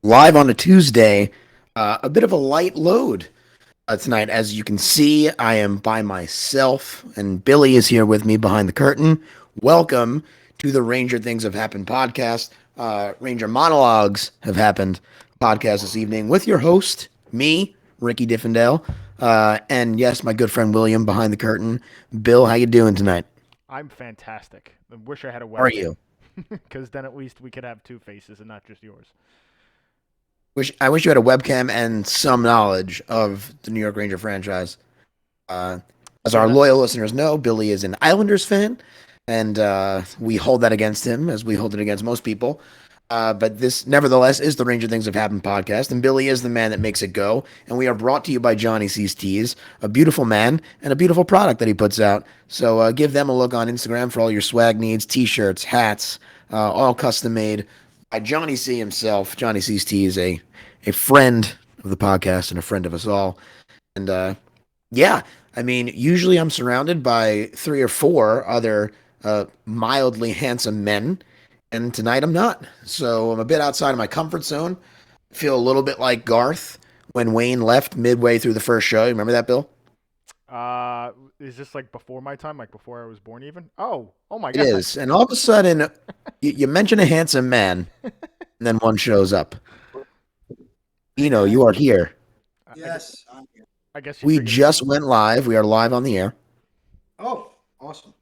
live on a Tuesday. A bit of a light load tonight. As you can see, I am by myself, and Billy is here with me behind the curtain. Welcome to the Ranger Things Have Happened podcast. Ranger Monologues Have Happened podcast this evening with your host, me, Ricky Diffendale, and yes, my good friend William behind the curtain. Bill, how you doing tonight? I'm fantastic. I wish I had a How are webcam, you? because then at least we could have two faces and not just yours. I wish you had a webcam and some knowledge of the New York Ranger franchise. Uh, as Yeah, our that loyal listeners know, Billy is an Islanders fan, and we hold that against him as we hold it against most people. But this, nevertheless, is the Ranger Things Have Happened podcast, and Billy is the man that makes it go. And we are brought to you by Johnny C's Tees, a beautiful man and a beautiful product that he puts out. So give them a look on Instagram for all your swag needs, t-shirts, hats, all custom made by Johnny C himself. Johnny C's Tees, a friend of the podcast and a friend of us all. And yeah, I mean, usually I'm surrounded by three or four other mildly handsome men, and tonight I'm not. So I'm a bit outside of my comfort zone. Feel a little bit like Garth when Wayne left midway through the first show. You remember that, Bill? is this like before my time, like before I was born even? Oh my It God. is. And all of a sudden, you mention a handsome man, and then one shows up. You are here. I guess Yes, I'm here. I guess you We figured it just out. went live. We are live on the air. Oh, awesome.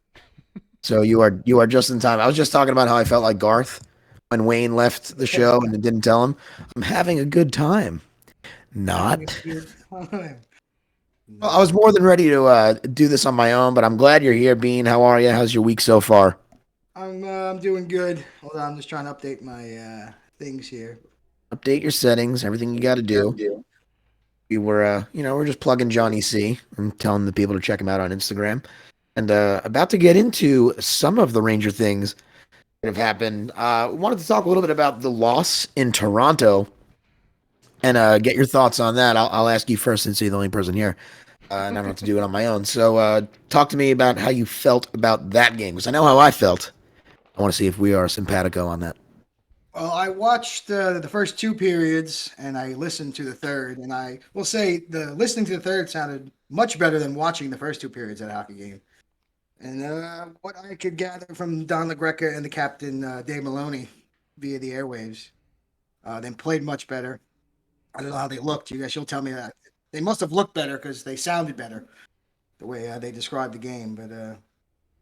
So you are just in time. I was just talking about how I felt like Garth when Wayne left the show and didn't tell him. I'm having a good time. Having a Not. good time. Well, I No. was more than ready to do this on my own, but I'm glad you're here, Bean. How are you? How's your week so far? I'm doing good. Hold on, I'm just trying to update my things here. Update your settings, everything you got to do. We're just plugging Johnny C and telling the people to check him out on Instagram. And about to get into some of the Ranger things that have happened. Wanted to talk a little bit about the loss in Toronto and get your thoughts on that. I'll ask you first since you're the only person here, and I don't have to do it on my own. So, talk to me about how you felt about that game, because I know how I felt. I want to see if we are simpatico on that. Well, I watched the first two periods and I listened to the third, and I will say the listening to the third sounded much better than watching the first two periods at a hockey game. And what I could gather from Don LaGreca and the captain Dave Maloney via the airwaves, they played much better. I don't know how they looked. You guys, you'll tell me that they must have looked better because they sounded better the way they described the game. But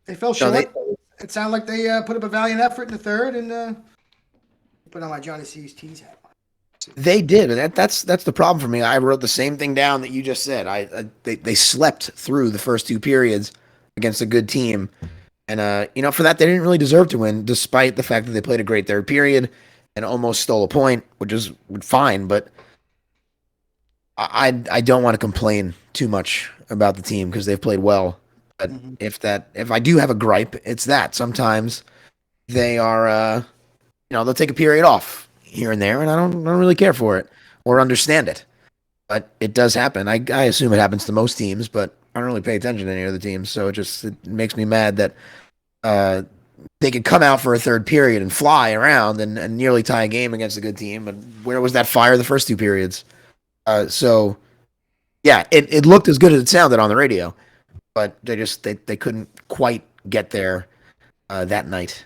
they fell No, they short. It sounded like they put up a valiant effort in the third and put on my Johnny C's tees hat. they did. That's the problem for me. I wrote the same thing down that you just said. They slept through the first two periods against a good team, and for that they didn't really deserve to win, despite the fact that they played a great third period and almost stole a point, which is fine. But I don't want to complain too much about the team because they've played well. But Mm-hmm. if I do have a gripe, it's that sometimes they are they'll take a period off here and there, and I don't really care for it or understand it. But it does happen. I assume it happens to most teams, but I don't really pay attention to any other teams. So it makes me mad that uh, they could come out for a third period and fly around and nearly tie a game against a good team. But where was that fire the first two periods? So yeah, it looked as good as it sounded on the radio, but they couldn't quite get there that night.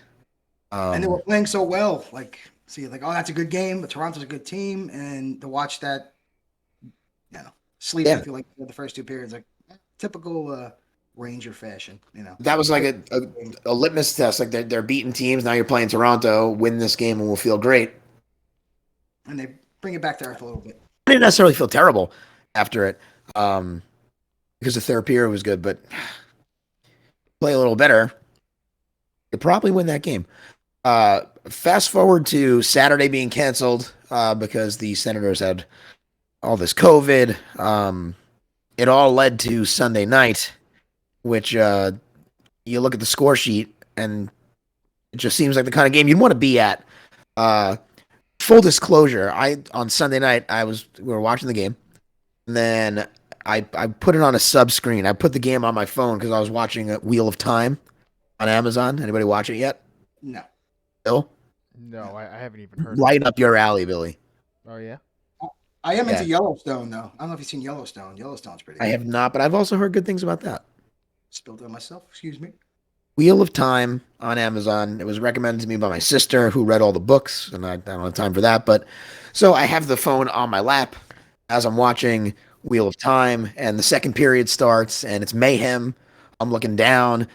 And they were Um, playing so well. Like, see, like, oh, that's a good game. But Toronto's a good team, and to watch that, sleep yeah, through like the first two periods, like typical Ranger fashion. that was like a litmus test. Like they're beating teams. Now you're playing Toronto. Win this game and we'll feel great. And they bring it back to earth a little bit. I didn't necessarily feel terrible after it because the third period was good, but play a little better. You probably win that game. Fast forward to Saturday being canceled because the Senators had all this COVID. It all led to Sunday night, which you look at the score sheet and it just seems like the kind of game you'd want to be at. Uh, Full disclosure, I on Sunday night we were watching the game, and then I put it on a sub screen. I put the game on my phone because I was watching Wheel of Time on Amazon. Anybody watch it yet? No, Bill, No, I haven't even heard of it. right up your alley, Billy. Oh yeah. I am into Yeah, Yellowstone though. I don't know if you've seen Yellowstone. Yellowstone's pretty I good. have not, but I've also heard good things about that. Spilled it on myself. Excuse me. Wheel of Time on Amazon. It was recommended to me by my sister who read all the books, and I don't have time for that. But so I have the phone on my lap as I'm watching Wheel of Time, and the second period starts, and it's mayhem. I'm looking down.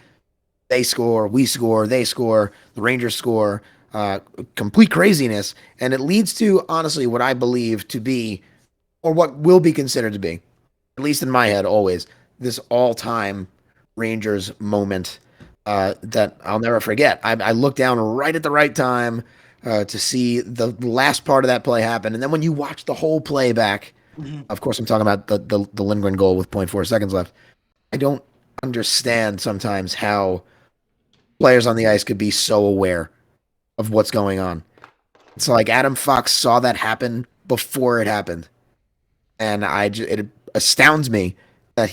They score, we score, they score, the Rangers score. Complete craziness, and it leads to honestly what I believe to be, or what will be considered to be, at least in my head, always this all-time Rangers moment that I'll never forget. I looked down right at the right time to see the last part of that play happen, and then when you watch the whole play back, Mhm. of course, I'm talking about the Lindgren goal with zero point 0.4 seconds left. I don't understand sometimes how players on the ice could be so aware of what's going on. It's like Adam Fox saw that happen before it happened, and it astounds me that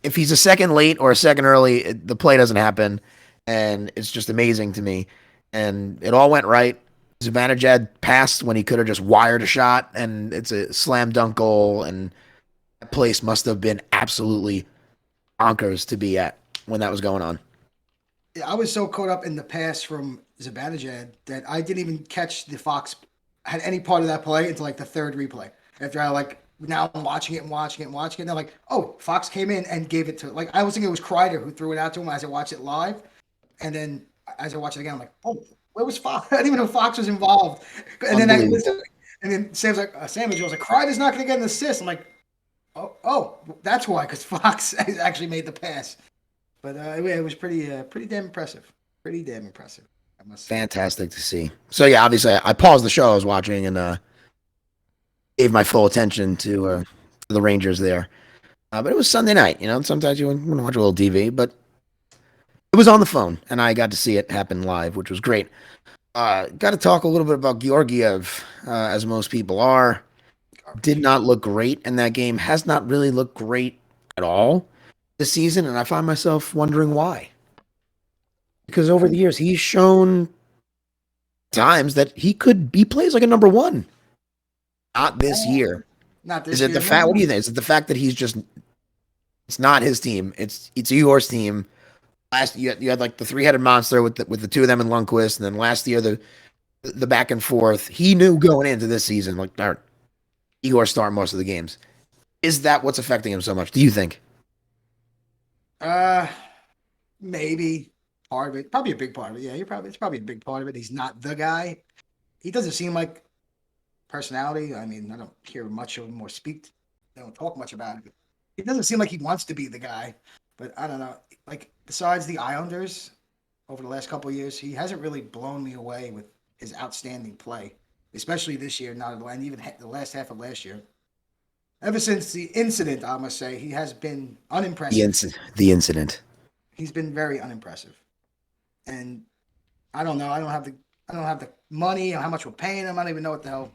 if he's a second late or a second early, the play doesn't happen, and it's just amazing to me. And it all went right. Zibanejad passed when he could have just wired a shot, and it's a slam dunk goal. And that place must have been absolutely bonkers to be at when that was going on. Yeah, I was so caught up in the pass from Zibanejad that I didn't even catch the Fox had any part of that play until like the third replay. After I like now I'm watching it and watching it and watching it, and they're like, oh, Fox came in and gave it to like I was thinking it was Kreider who threw it out to him as I watched it live, and then as I watch it again, I'm like, oh, where was Fox? I didn't even know Fox was involved. And then I Unbelievable. listen, and then Sam's like, Sam was like, Kreider's not going to get an assist. I'm like, oh, that's why, because Fox actually made the pass. But it was pretty damn impressive. Pretty damn impressive, I must say. Fantastic to see. So yeah, obviously I paused the show I was watching and gave my full attention to the Rangers there. But it was Sunday night, you know. And sometimes you want to watch a little TV, but it was on the phone, and I got to see it happen live, which was great. Got to talk a little bit about Georgiev, as most people are. Did Garbage. not look great in that game. Has not really looked great at all this season, and I find myself wondering why. Because over the years, he's shown times that he plays like a number one. Not this year. Not Is this it the year. fact? What do No. you think? Is it the fact that he's just? It's not his team. It's Igor's team. Last you had like the three-headed monster with the two of them in Lundqvist, and then last year the back and forth. He knew going into this season like all right, Igor start most of the games. Is that what's affecting him so much? Do you think? Uh, maybe part of it. Probably a big part of it. Yeah, it's probably a big part of it. He's not the guy. He doesn't seem like personality. I mean, I don't hear much of him or speak. I don't talk much about it. He doesn't seem like he wants to be the guy. But I don't know. Like besides the Islanders over the last couple of years, he hasn't really blown me away with his outstanding play, especially this year. Not and even the last half of last year. Ever since the incident, I must say, he has been unimpressive. The incident. He's been very unimpressive. And I don't know. I don't have the money or how much we're paying him. I don't even know what the hell.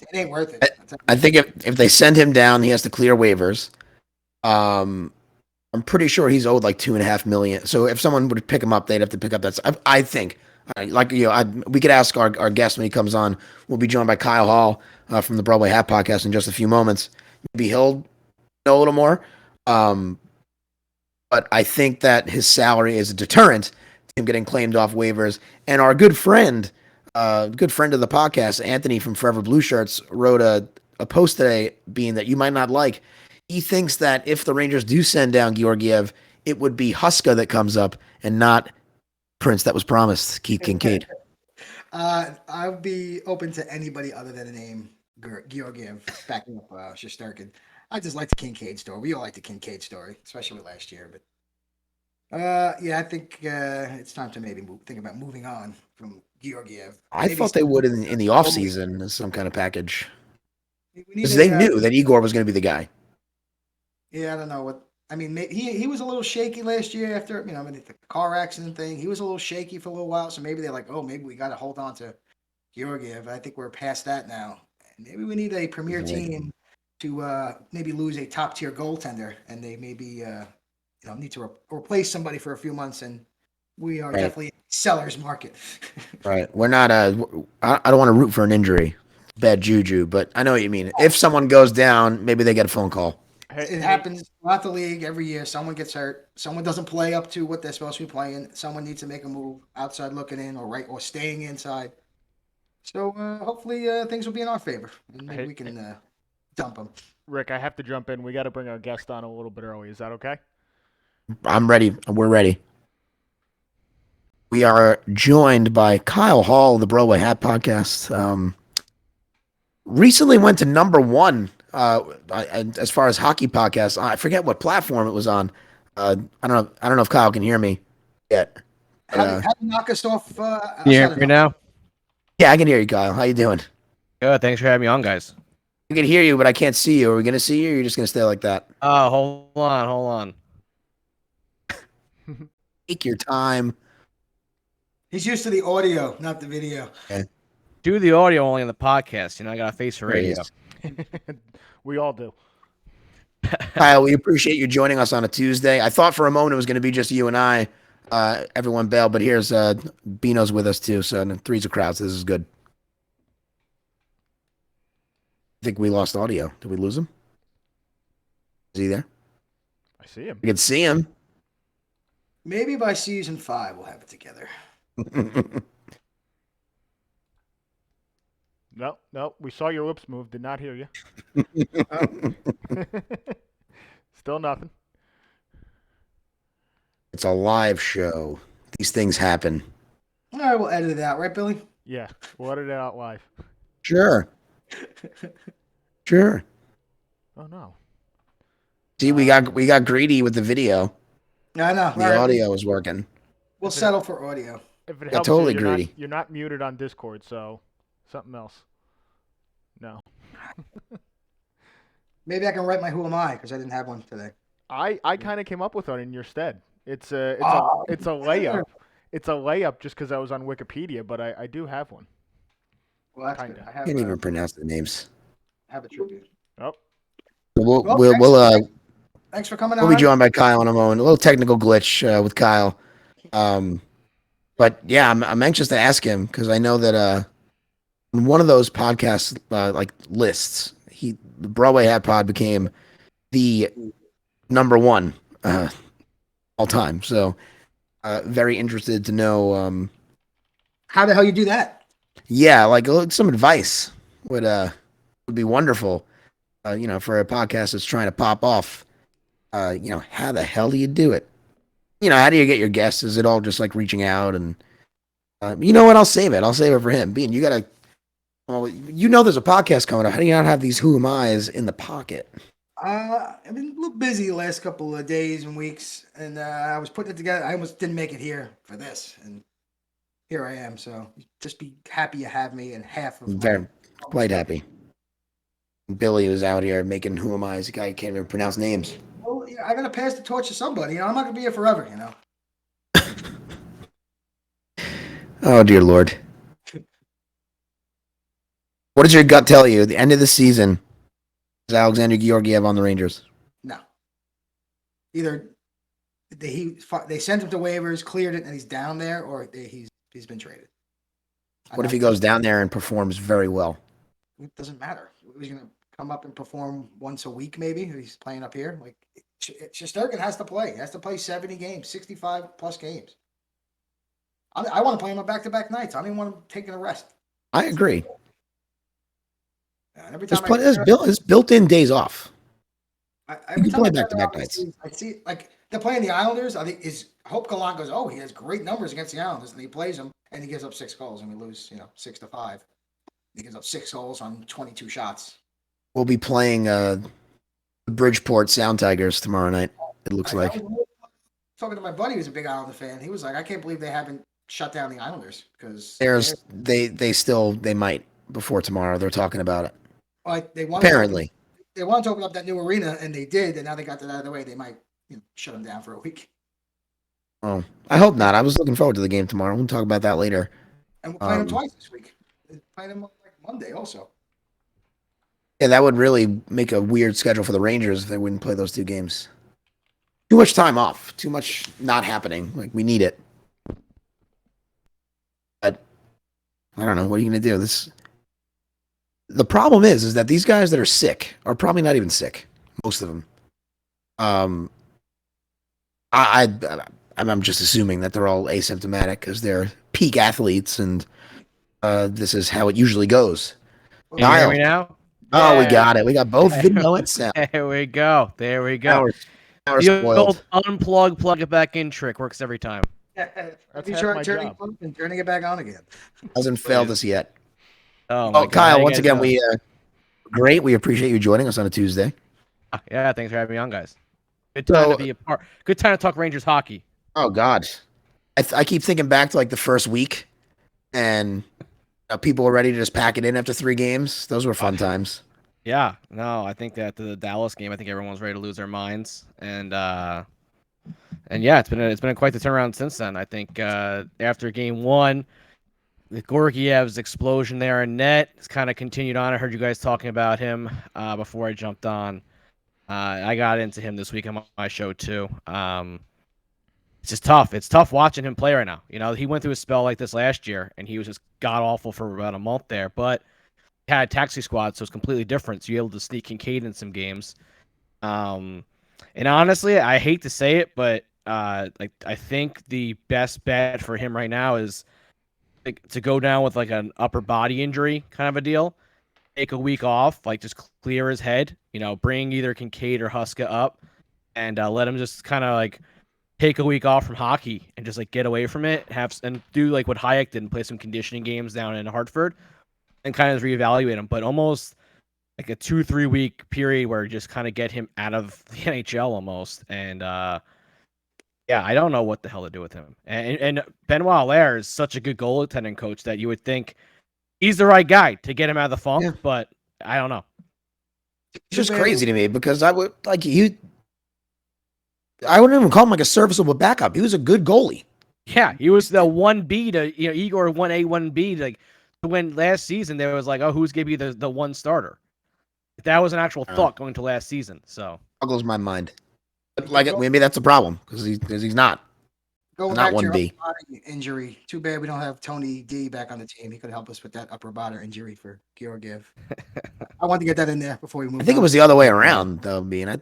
It ain't worth it. I, I think if they send him down, he has to clear waivers. Um, I'm pretty sure he's owed like 2.5 million. So if someone would pick him up, they'd have to pick up that. I think, like we could ask our guest when he comes on. We'll be joined by Kyle Hall from the Broadway Hat Podcast in just a few moments. Maybe he'll know a little more. Um, but I think that his salary is a deterrent to him getting claimed off waivers. And our good friend of the podcast, Anthony from Forever Blue Shirts, wrote a post today being that you might not like. He thinks that if the Rangers do send down Georgiev, it would be Huska that comes up and not Prince that was promised, Keith Kincaid. I'll be open to anybody other than the name Georgiev backing up Shesterkin. I just like the Kincaid story. We all like the Kincaid story, especially with last year. But yeah, I think it's time to maybe think about moving on from Georgiev. I Maybe thought they would in the totally. offseason as some kind of package We need because they a knew that Igor was going to be the guy. yeah. I don't know what. I mean, he was a little shaky last year after I mean, the car accident thing. He was a little shaky for a little while, so maybe they're like, oh, maybe we got to hold on to Georgiev. I think we're past that now. Maybe we need a premier team to maybe lose a top tier goaltender, and they maybe need to replace somebody for a few months and We are Right. definitely seller's market. Right. We're not. I don't want to root for an injury, bad juju. But I know what you mean. If someone goes down, maybe they get a phone call. Hey, It hey, happens throughout the league every year. Someone gets hurt. Someone doesn't play up to what they're supposed to be playing. Someone needs to make a move outside looking in or staying inside. So hopefully things will be in our favor, and maybe hey, we can dump them. Rick, I have to jump in. We got to bring our guest on a little bit early. Is that okay? I'm ready. We're ready. We are joined by Kyle Hall of the Broadway Hat Podcast. Recently went to #1 as far as hockey podcasts. I forget what platform it was on. I don't know. I don't know if Kyle can hear me yet. But, How do you knock us off Can you hear outside of me now? yeah, I can hear you, Kyle. How you doing? Good. Thanks for having me on, guys. I can hear you, but I can't see you. Are we gonna see you? Or are you just gonna stay like that? Oh, hold on. Take your time. He's used to the audio, not the video. Do the audio only on the podcast. You know, I got a face for There he radio. is. We all do. Kyle, we appreciate you joining us on a Tuesday. I thought for a moment it was going to be just you and I. Everyone bailed, but here's Bino's with us too. So three's a crowd. So this is good. I think we lost audio. Did we lose him? Is he there? I see him. We can see him. Maybe by season 5 we'll have it together. No, no. We saw your lips move. Did not hear you. Still nothing. It's a live show. These things happen. All right, we'll edit it out, right, Billy? Yeah, we'll edit it out live. Sure. Sure. Oh no. See, we got greedy with the video. I know. The All right, audio is working. we'll settle for audio. If it Yeah, helps totally you, greedy. you're not muted on Discord, so something else. No. Maybe I can write my Who Am I because I didn't have one today. I kind of came up with one in your stead. It's a Oh, it's a layup. It's a layup just because I was on Wikipedia, but I do have one. Well, that's Kinda. good. I have, Can't even pronounce the names. have a tribute. Oh, We'll Well, we'll thanks, we'll, Thanks for coming we'll on. be joined by Kyle in a moment. A little technical glitch with Kyle. But yeah, I'm anxious to ask him because I know that in one of those podcast like lists, the Broadway Hat Pod became the #1 all time. So very interested to know. How the hell you do that? Yeah, like some advice would be wonderful. For a podcast that's trying to pop off. How the hell do you do it? How do you get your guests? Is it all just like reaching out and you know what? I'll save it. I'll save it for him. Bean, you gotta. Well, there's a podcast coming up. How do you not have these Who Am I's in the pocket? I've been a little busy the last couple of days and weeks, and I was putting it together. I almost didn't make it here for this, and here I am. So just be happy you have me and half of Very quite happy. Billy was out here making Who Am I's. The guy who can't even pronounce names. Well, yeah, I gotta pass the torch to somebody. I'm not gonna be here forever. Oh dear Lord. What does your gut tell you? At the end of the season, is Alexander Georgiev on the Rangers? No. Either they sent him to waivers, cleared it, and he's down there, or he's been traded. What if he goes down there and performs very well? It doesn't matter. He's gonna come up and perform once a week, maybe. He's playing up here. Like Shesterkin has to play. He has to play 70 games, 65 plus games. I want to play him on back-to-back nights. I don't even want him taking a rest. I agree. And every time There's built-in days off. every can time play I turn back-to-back around, nights. I see like they're playing the Islanders. I think Hope Gallant goes, oh, he has great numbers against the Islanders, and he plays them, and he gives up 6 goals, and we lose, 6-5. He gives up 6 goals on 22 shots. We'll be playing the Bridgeport Sound Tigers tomorrow night. It looks like. Talking to my buddy who's a big Islander fan, he was like, I can't believe they haven't shut down the Islanders because They might before tomorrow. They're talking about it. like they want Apparently. they want to open up that new arena, and they did, and now they got that out of the way. They might shut them down for a week. Oh, I hope not. I was looking forward to the game tomorrow. We'll talk about that later. And we're playing them twice this week. We're playing them like Monday also. Yeah, that would really make a weird schedule for the Rangers if they wouldn't play those 2 games. Too much time off. Too much not happening. Like we need it. I don't know. What are you going to do? The problem is that these guys that are sick are probably not even sick. Most of them. Um, I'm just assuming that they're all asymptomatic because they're peak athletes, and this is how it usually goes. Can you hear Kyle, me now? oh, we Yeah. got it. We got both video and sound. There we go. There we Now go. we're The spoiled. old unplug, plug it back in trick works every time. That's You half try my turning job. it off and turning it back on again. Hasn't failed us yet. Oh my Well, god. How Kyle, you once guys again, doing? great. We appreciate you joining us on a Tuesday. Yeah, thanks for having me on, guys. Good time to So, be a part. Good time to talk Rangers hockey. oh God, I keep thinking back to like the first week, and people were ready to just pack it in after 3 games. Those were fun times. Yeah, no, I think that the Dallas game, I think everyone's ready to lose their minds, and yeah, it's been quite the turnaround since then. I think after game one, the Gorgiev's explosion there in net has kind of continued on. I heard you guys talking about him before I jumped on. I got into him this week on my show too. It's just tough. It's tough watching him play right now. You know, he went through a spell like this last year, and he was just god awful for about a month there. But he had a taxi squad, so it's completely different. So you're able to sneak Kincaid in some games. And honestly, I hate to say it, but like I think the best bet for him right now is like, to go down with like an upper body injury kind of a deal. Take a week off, like just clear his head. You know, bring either Kincaid or Huska up, and let him just kind of like take a week off from hockey and just like get away from it, and do like what Hayek did and play some conditioning games down in Hartford and kind of reevaluate him, but almost like a 2-3 week period where you just kind of get him out of the NHL almost. And yeah, I don't know what the hell to do with him. And Benoit Allaire is such a good goaltending coach that you would think he's the right guy to get him out of the funk, Yeah. but I don't know. It's just crazy to me because I would like you. I wouldn't even call him like a serviceable backup. He was a good goalie. Yeah, he was the 1B to Igor 1A 1B like when last season there was like, oh, who's gonna be the one starter? That was an actual thought going to last season. So Boggles my mind. But like maybe that's a problem because he's not. Going Not back to your 1B. upper body injury. Too bad we don't have Tony D back on the team. He could help us with that upper body injury for Georgiev. I wanted to get that in there before we move. I think it was the other way around though. Being I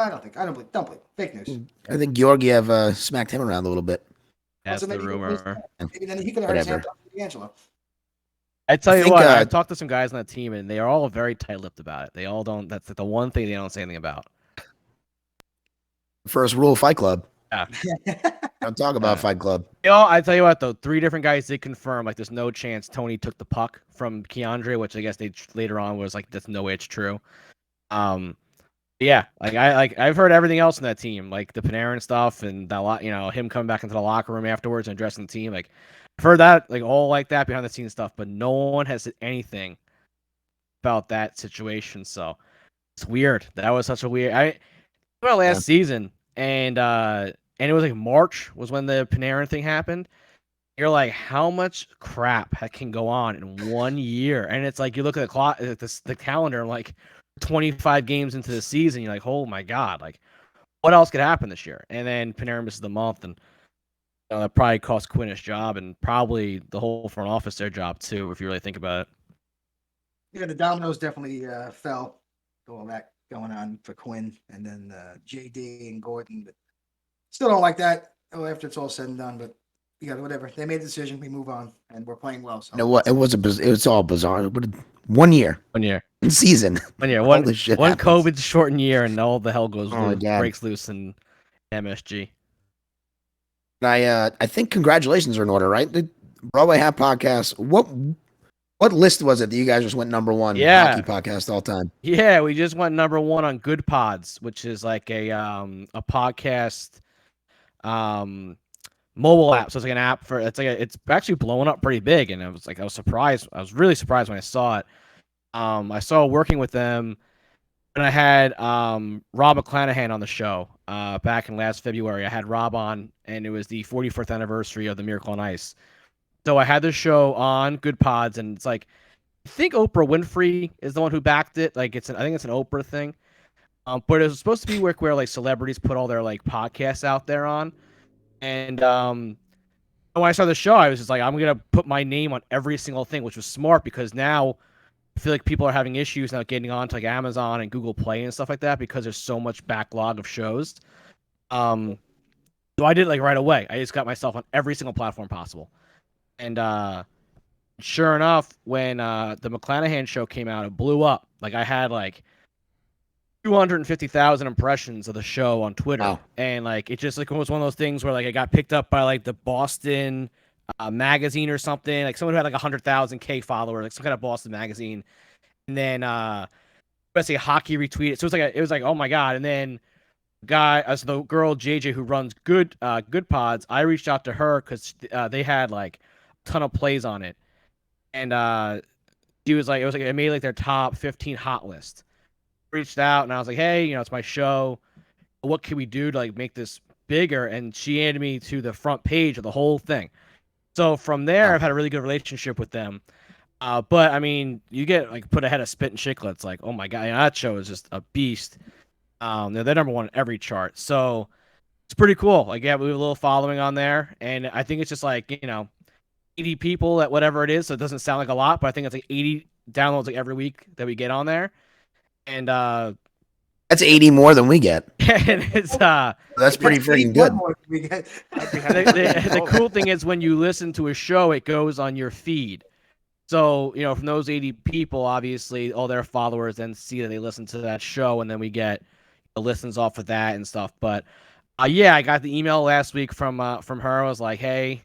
don't believe. Fake news. I think Georgiev smacked him around a little bit. that's So the maybe he could've rumor. missed- Maybe then he could have hurt Whatever. D'Angelo. I tell I you think, what, I've talked to some guys on that team, and they are all very tight-lipped about it. They all don't. That's like the one thing they don't say anything about. First rule of Fight Club: Yeah. don't talk about Fight Club. You know, I tell you what, though, 3 different guys did confirm like there's no chance Tony took the puck from Keandre, which I guess they later on was like that's no way it's true. Yeah, I've heard everything else in that team, like the Panarin stuff and that lot, him coming back into the locker room afterwards and addressing the team. Like I've heard that, like all like that behind the scenes stuff, but no one has said anything about that situation. So it's weird. That was such a weird. About last season, and it was like March was when the Panarin thing happened. You're like, how much crap can go on in 1 year? And it's like you look at the clock, the calendar, and like 25 games into the season, you're like, oh my god, like what else could happen this year? And then Panarin misses the month, and that probably cost Quinn his job, and probably the whole front office their job too, if you really think about it. Yeah, the dominoes definitely fell. All that going on for Quinn, and then JD and Gordon. But still don't like that. Oh, after it's all said and done, but yeah, whatever. They made the decision. We move on, and we're playing well. So You know what? It was all bizarre. 1 year 1 year. season. 1 year. All One this shit one happens. COVID shortened year, and all the hell goes Oh my God. breaks loose in MSG. I think congratulations are in order, right? The Broadway Hat podcast. What list was it that you guys just went number 1 Yeah. hockey podcast all time? Yeah, we just went number 1 on Good Pods, which is like a podcast mobile app. So it's like an app for it's actually blowing up pretty big, and I was surprised. I was really surprised when I saw it. I saw working with them, and I had Rob McClanahan on the show back in last February. I had Rob on, and it was the 44th anniversary of the Miracle on Ice. So I had the show on Good Pods, and it's like I think Oprah Winfrey is the one who backed it. Like I think it's an Oprah thing. But it was supposed to be where like celebrities put all their like podcasts out there on. And what when I started the show, I was just like, I'm gonna put my name on every single thing, which was smart because now I feel like people are having issues now getting onto like Amazon and Google Play and stuff like that because there's so much backlog of shows. So I did it like right away. I just got myself on every single platform possible. And sure enough, when the McClanahan show came out, it blew up. Like I had like 250,000 impressions of the show on Twitter. Wow. And like it just like was one of those things where like it got picked up by like the Boston magazine or something. Like someone who had like 100,000 followers, like some kind of Boston magazine. And then USA Hockey retweeted. So it was like oh my god. And then as the girl JJ who runs Good Pods, I reached out to her because they had like a ton of plays on it, and she was like, it made like their top 15 hot list. Reached out and I was like, hey, it's my show. What can we do to like make this bigger? And she added me to the front page of the whole thing. So from there, I've had a really good relationship with them. But I mean, you get like put ahead of Spit and Chicklets, like, oh my god, that show is just a beast. They're number one on every chart, so it's pretty cool. Like, yeah, we have a little following on there, and I think it's just like 80 people at whatever it is. So it doesn't sound like a lot, but I think it's like 80 downloads like every week that we get on there, and That's 80 more than we get. and it's That's pretty freaking good. the cool thing is when you listen to a show, it goes on your feed. So, from those 80 people, obviously, all their followers then see that they listen to that show, and then we get the listens off of that and stuff. But, yeah, I got the email last week from her. I was like, hey,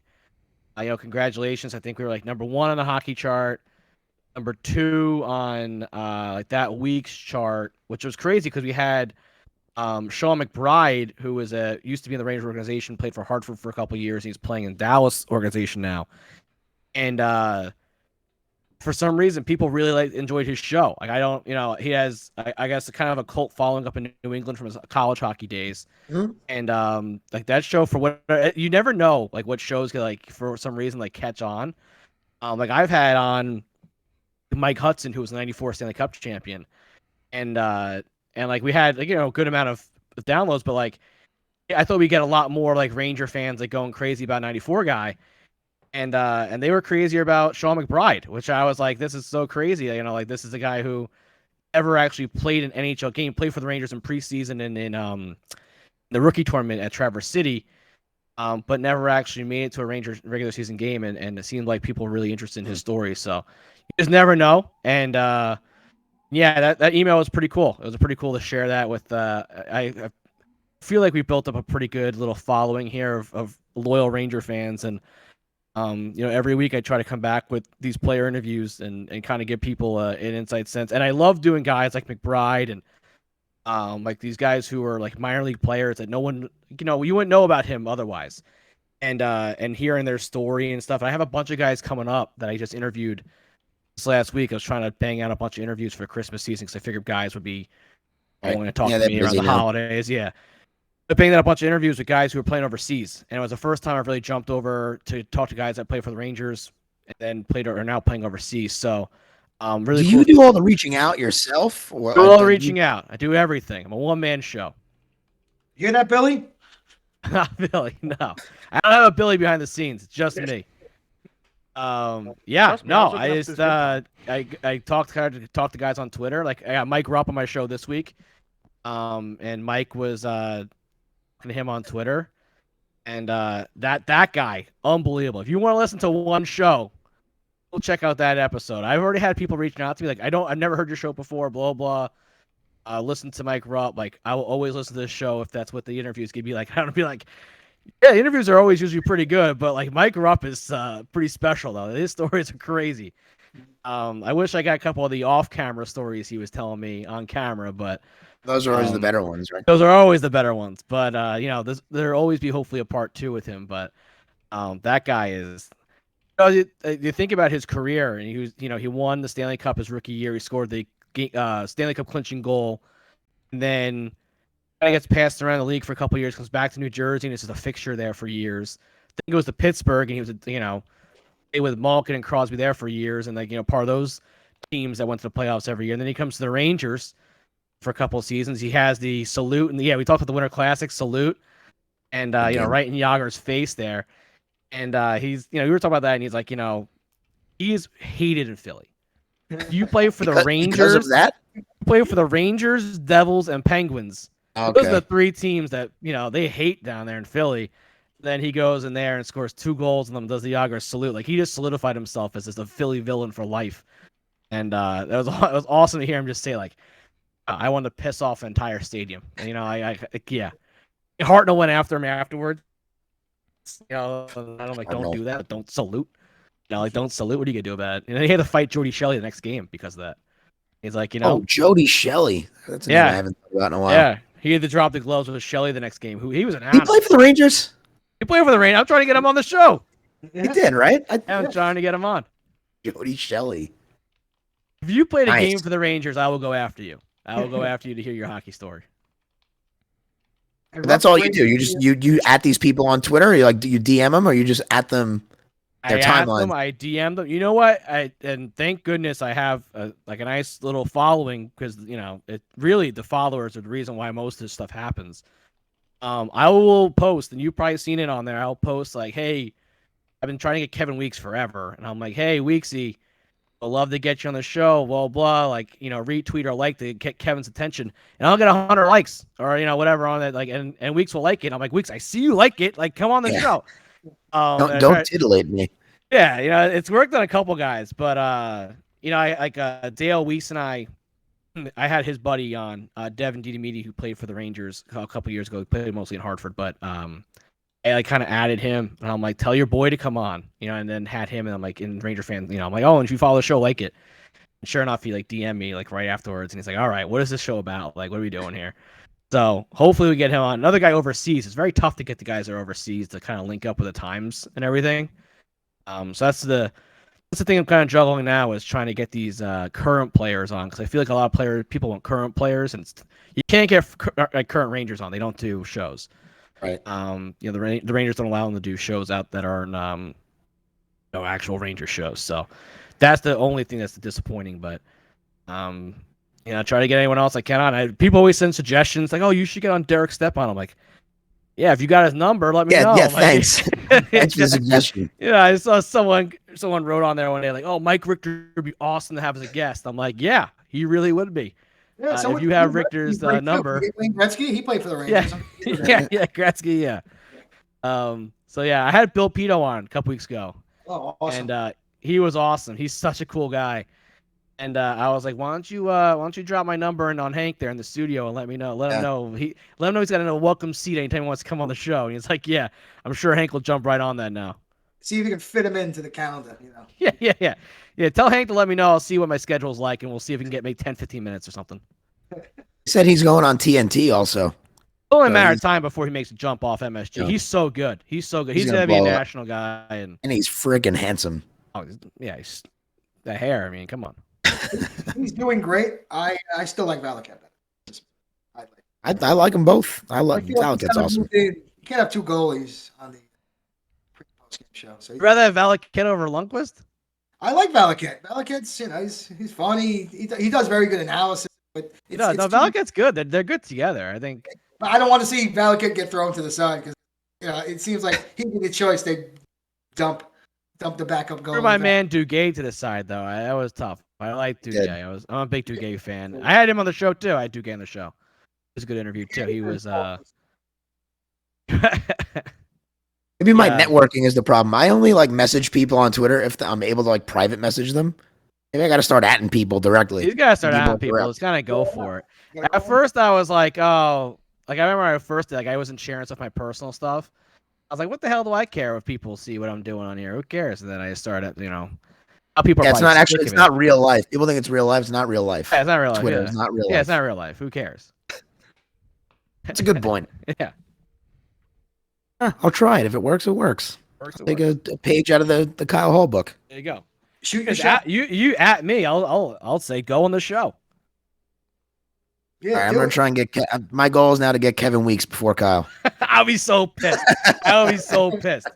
congratulations. I think we were like number 1 on the hockey chart, number 2 on like that week's chart, which was crazy because we had Sean McBride, who used to be in the Rangers organization, played for Hartford for a couple of years. He's playing in Dallas organization now. And for some reason, people really enjoyed his show. Like, I don't, he has, I guess, kind of a cult following up in New England from his college hockey days. Mm-hmm. And like that show, for what you never know, like what shows could like for some reason like catch on. Like I've had on Mike Hudson, who was the '94 Stanley Cup champion, and like we had like a good amount of downloads, but like I thought we'd get a lot more like Ranger fans like going crazy about '94 guy. And they were crazier about Sean McBride, which I was like, this is so crazy. Like this is a guy who ever actually played an NHL game, played for the Rangers in preseason and in the rookie tournament at Traverse City, but never actually made it to a Rangers regular season game. And it seemed like people were really interested in his story. So you just never know. And yeah, that email was pretty cool. It was pretty cool to share that with. I feel like we built up a pretty good little following here of loyal Ranger fans. And every week I try to come back with these player interviews and kind of give people an inside sense. And I love doing guys like McBride and like these guys who are like minor league players that no one, you wouldn't know about him otherwise. And hearing their story and stuff. And I have a bunch of guys coming up that I just interviewed this last week. I was trying to bang out a bunch of interviews for Christmas season because I figured guys would be going to talk to me around the holidays. Yeah. I banged out a bunch of interviews with guys who were playing overseas, and it was the first time I've really jumped over to talk to guys that play for the Rangers and then are now playing overseas. So, really. Do you do all the reaching out yourself? Or do all the reaching out. I do everything. I'm a one-man show. You hear that, Billy? Not Billy. No, I don't have a Billy behind the scenes. It's just me. Yeah. No, I just I talked to guys on Twitter. Like I got Mike Rupp on my show this week, and Mike was him on Twitter, and that guy, unbelievable. If you want to listen to one show, go check out that episode. I've already had people reaching out to me like, I've never heard your show before, blah blah. Listen to Mike Rupp. Like I will always listen to this show if that's what the interviews could be like. I don't be like, yeah, the interviews are always usually pretty good, but like Mike Rupp is pretty special though. His stories are crazy. I wish I got a couple of the off-camera stories he was telling me on camera, but. Those are always the better ones, right? Those are always the better ones. But, there'll always be hopefully a part 2 with him. But that guy is you think about his career, and he was, he won the Stanley Cup his rookie year. He scored the Stanley Cup clinching goal. And then he gets passed around the league for a couple of years, comes back to New Jersey, and this is a fixture there for years. Then he goes to Pittsburgh, and he was, with Malkin and Crosby there for years, and part of those teams that went to the playoffs every year. And then he comes to the Rangers for a couple of seasons. He has the salute, and we talked about the Winter Classic salute, and right in Yager's face there. And he's, we were talking about that, and he's like, he is hated in Philly. You play for the because of Rangers, that. play for the Rangers, Devils, and Penguins. Those are the Okay. 3 teams that they hate down there in Philly. Then he goes in there and scores 2 goals and then does the Yager salute. Like he just solidified himself as just a Philly villain for life. And it was awesome to hear him just say like, I wanted to piss off an entire stadium. And yeah. Hartnell went after him afterwards. And I'm like, don't do that. Don't salute. Don't salute. What are you gonna do about it? And then he had to fight Jody Shelley the next game because of that. He's like, Oh, Jody Shelley. That's a name I haven't thought about in a while. Yeah, he had to drop the gloves with Shelley the next game. Who he was an He animal. played for the Rangers. He played for the Rangers. I'm trying to get him on the show. He did, right? I'm trying to get him on. Jody Shelley. If you played a Nice. game for the Rangers, I will go after you. I will go after you to hear your hockey story. And That's all you do. You just you at these people on Twitter. Or do you DM them, or you just at them? Their I asked timeline. them, I DM'd them. You know what? And thank goodness I have a nice little following because it really the followers are the reason why most of this stuff happens. I will post, and you've probably seen it on there. I'll post like, "Hey, I've been trying to get Kevin Weeks forever," and I'm like, "Hey, Weeksy, I'd love to get you on the show." Blah blah. Like retweet or like to get Kevin's attention, and I'll get 100 likes or whatever on it. Like, and Weeks will like it. I'm like, Weeks, I see you like it. Like, come on the show. Don't titillate me. Yeah, it's worked on a couple guys, but Dale Weiss and I had his buddy on, Devin Didimidi, who played for the Rangers a couple years ago. He played mostly in Hartford, but I kind of added him, and I'm like, tell your boy to come on, and then had him, and I'm like, in Ranger fan, I'm like, oh, and if you follow the show, like it. And sure enough, he like DM'd me like right afterwards, and he's like, all right, what is this show about? Like, what are we doing here? So hopefully we get him on. Another guy overseas. It's very tough to get the guys that are overseas to kind of link up with the times and everything. So that's the thing I'm kind of juggling now is trying to get these current players on because I feel like a lot of people want current players and you can't get current Rangers on. They don't do shows. Right. The Rangers don't allow them to do shows out that aren't no actual Ranger shows. So that's the only thing that's disappointing. But try to get anyone else I can on. People always send suggestions like, "Oh, you should get on Derek Stepan." I'm like, yeah, if you got his number, let me know. Yeah, like, thanks. Thanks for the suggestion. Yeah, I saw someone wrote on there one day like, "Oh, Mike Richter would be awesome to have as a guest." I'm like, yeah, he really would be. Yeah, if you have Richter's number, Wayne Gretzky, he played for the Rangers. Yeah, Gretzky, yeah. So yeah, I had Bill Pito on a couple weeks ago. Oh, awesome. And he was awesome. He's such a cool guy. And I was like, why don't you drop my number in on Hank there in the studio and let me know. Let him know he's got a welcome seat anytime he wants to come on the show. And he's like, yeah, I'm sure Hank will jump right on that now. See if you can fit him into the calendar, Yeah. Tell Hank to let me know. I'll see what my schedule's like, and we'll see if we can make 10, 15 minutes or something. He said he's going on TNT also. It's only a matter of time before he makes a jump off MSG. Yeah. He's so good. He's He's going gonna to be a blow up. national guy. And he's freaking handsome. oh, yeah, he's the hair. I mean, come on. He's doing great. I still like Valaket. I like them both. I like feel like Valaket's awesome. you can't have 2 goalies on the pre-post game show. So You'd rather have Valaket over Lundqvist? I like Valaket. Valaket's he's funny. He does very good analysis. But Valaket's good. They're good together. I think. I don't want to see Valaket get thrown to the side because it seems like he'd be the choice. They dump the backup goalie. Threw my man Duguay to the side though. That was tough. I like Duguay. I'm a big Duguay fan. I had him on the show too. I had Duguay on the show. It was a good interview too. He was Maybe my networking is the problem. I only message people on Twitter if I'm able to private message them. Maybe I got to start atting people directly. He's got to start atting people. It's kind of go for it. At first, I was like, oh, I remember at first, I wasn't sharing stuff, my personal stuff. I was like, what the hell do I care if people see what I'm doing on here? Who cares? And then I started, people. Yeah, it's not actually. It's not real life. People think it's real life. It's not real life. Yeah, it's not real life. Twitter is not real life. Yeah, it's not real life. Who cares? That's a good point. Yeah. I'll try it. If it works, it works. Take a page out of the Kyle Hall book. There you go. Shoot your shot. You at me. I'll say go on the show. Yeah, all right, I'm gonna try and get. My goal is now to get Kevin Weeks before Kyle. I'll be so pissed. I'll be so pissed.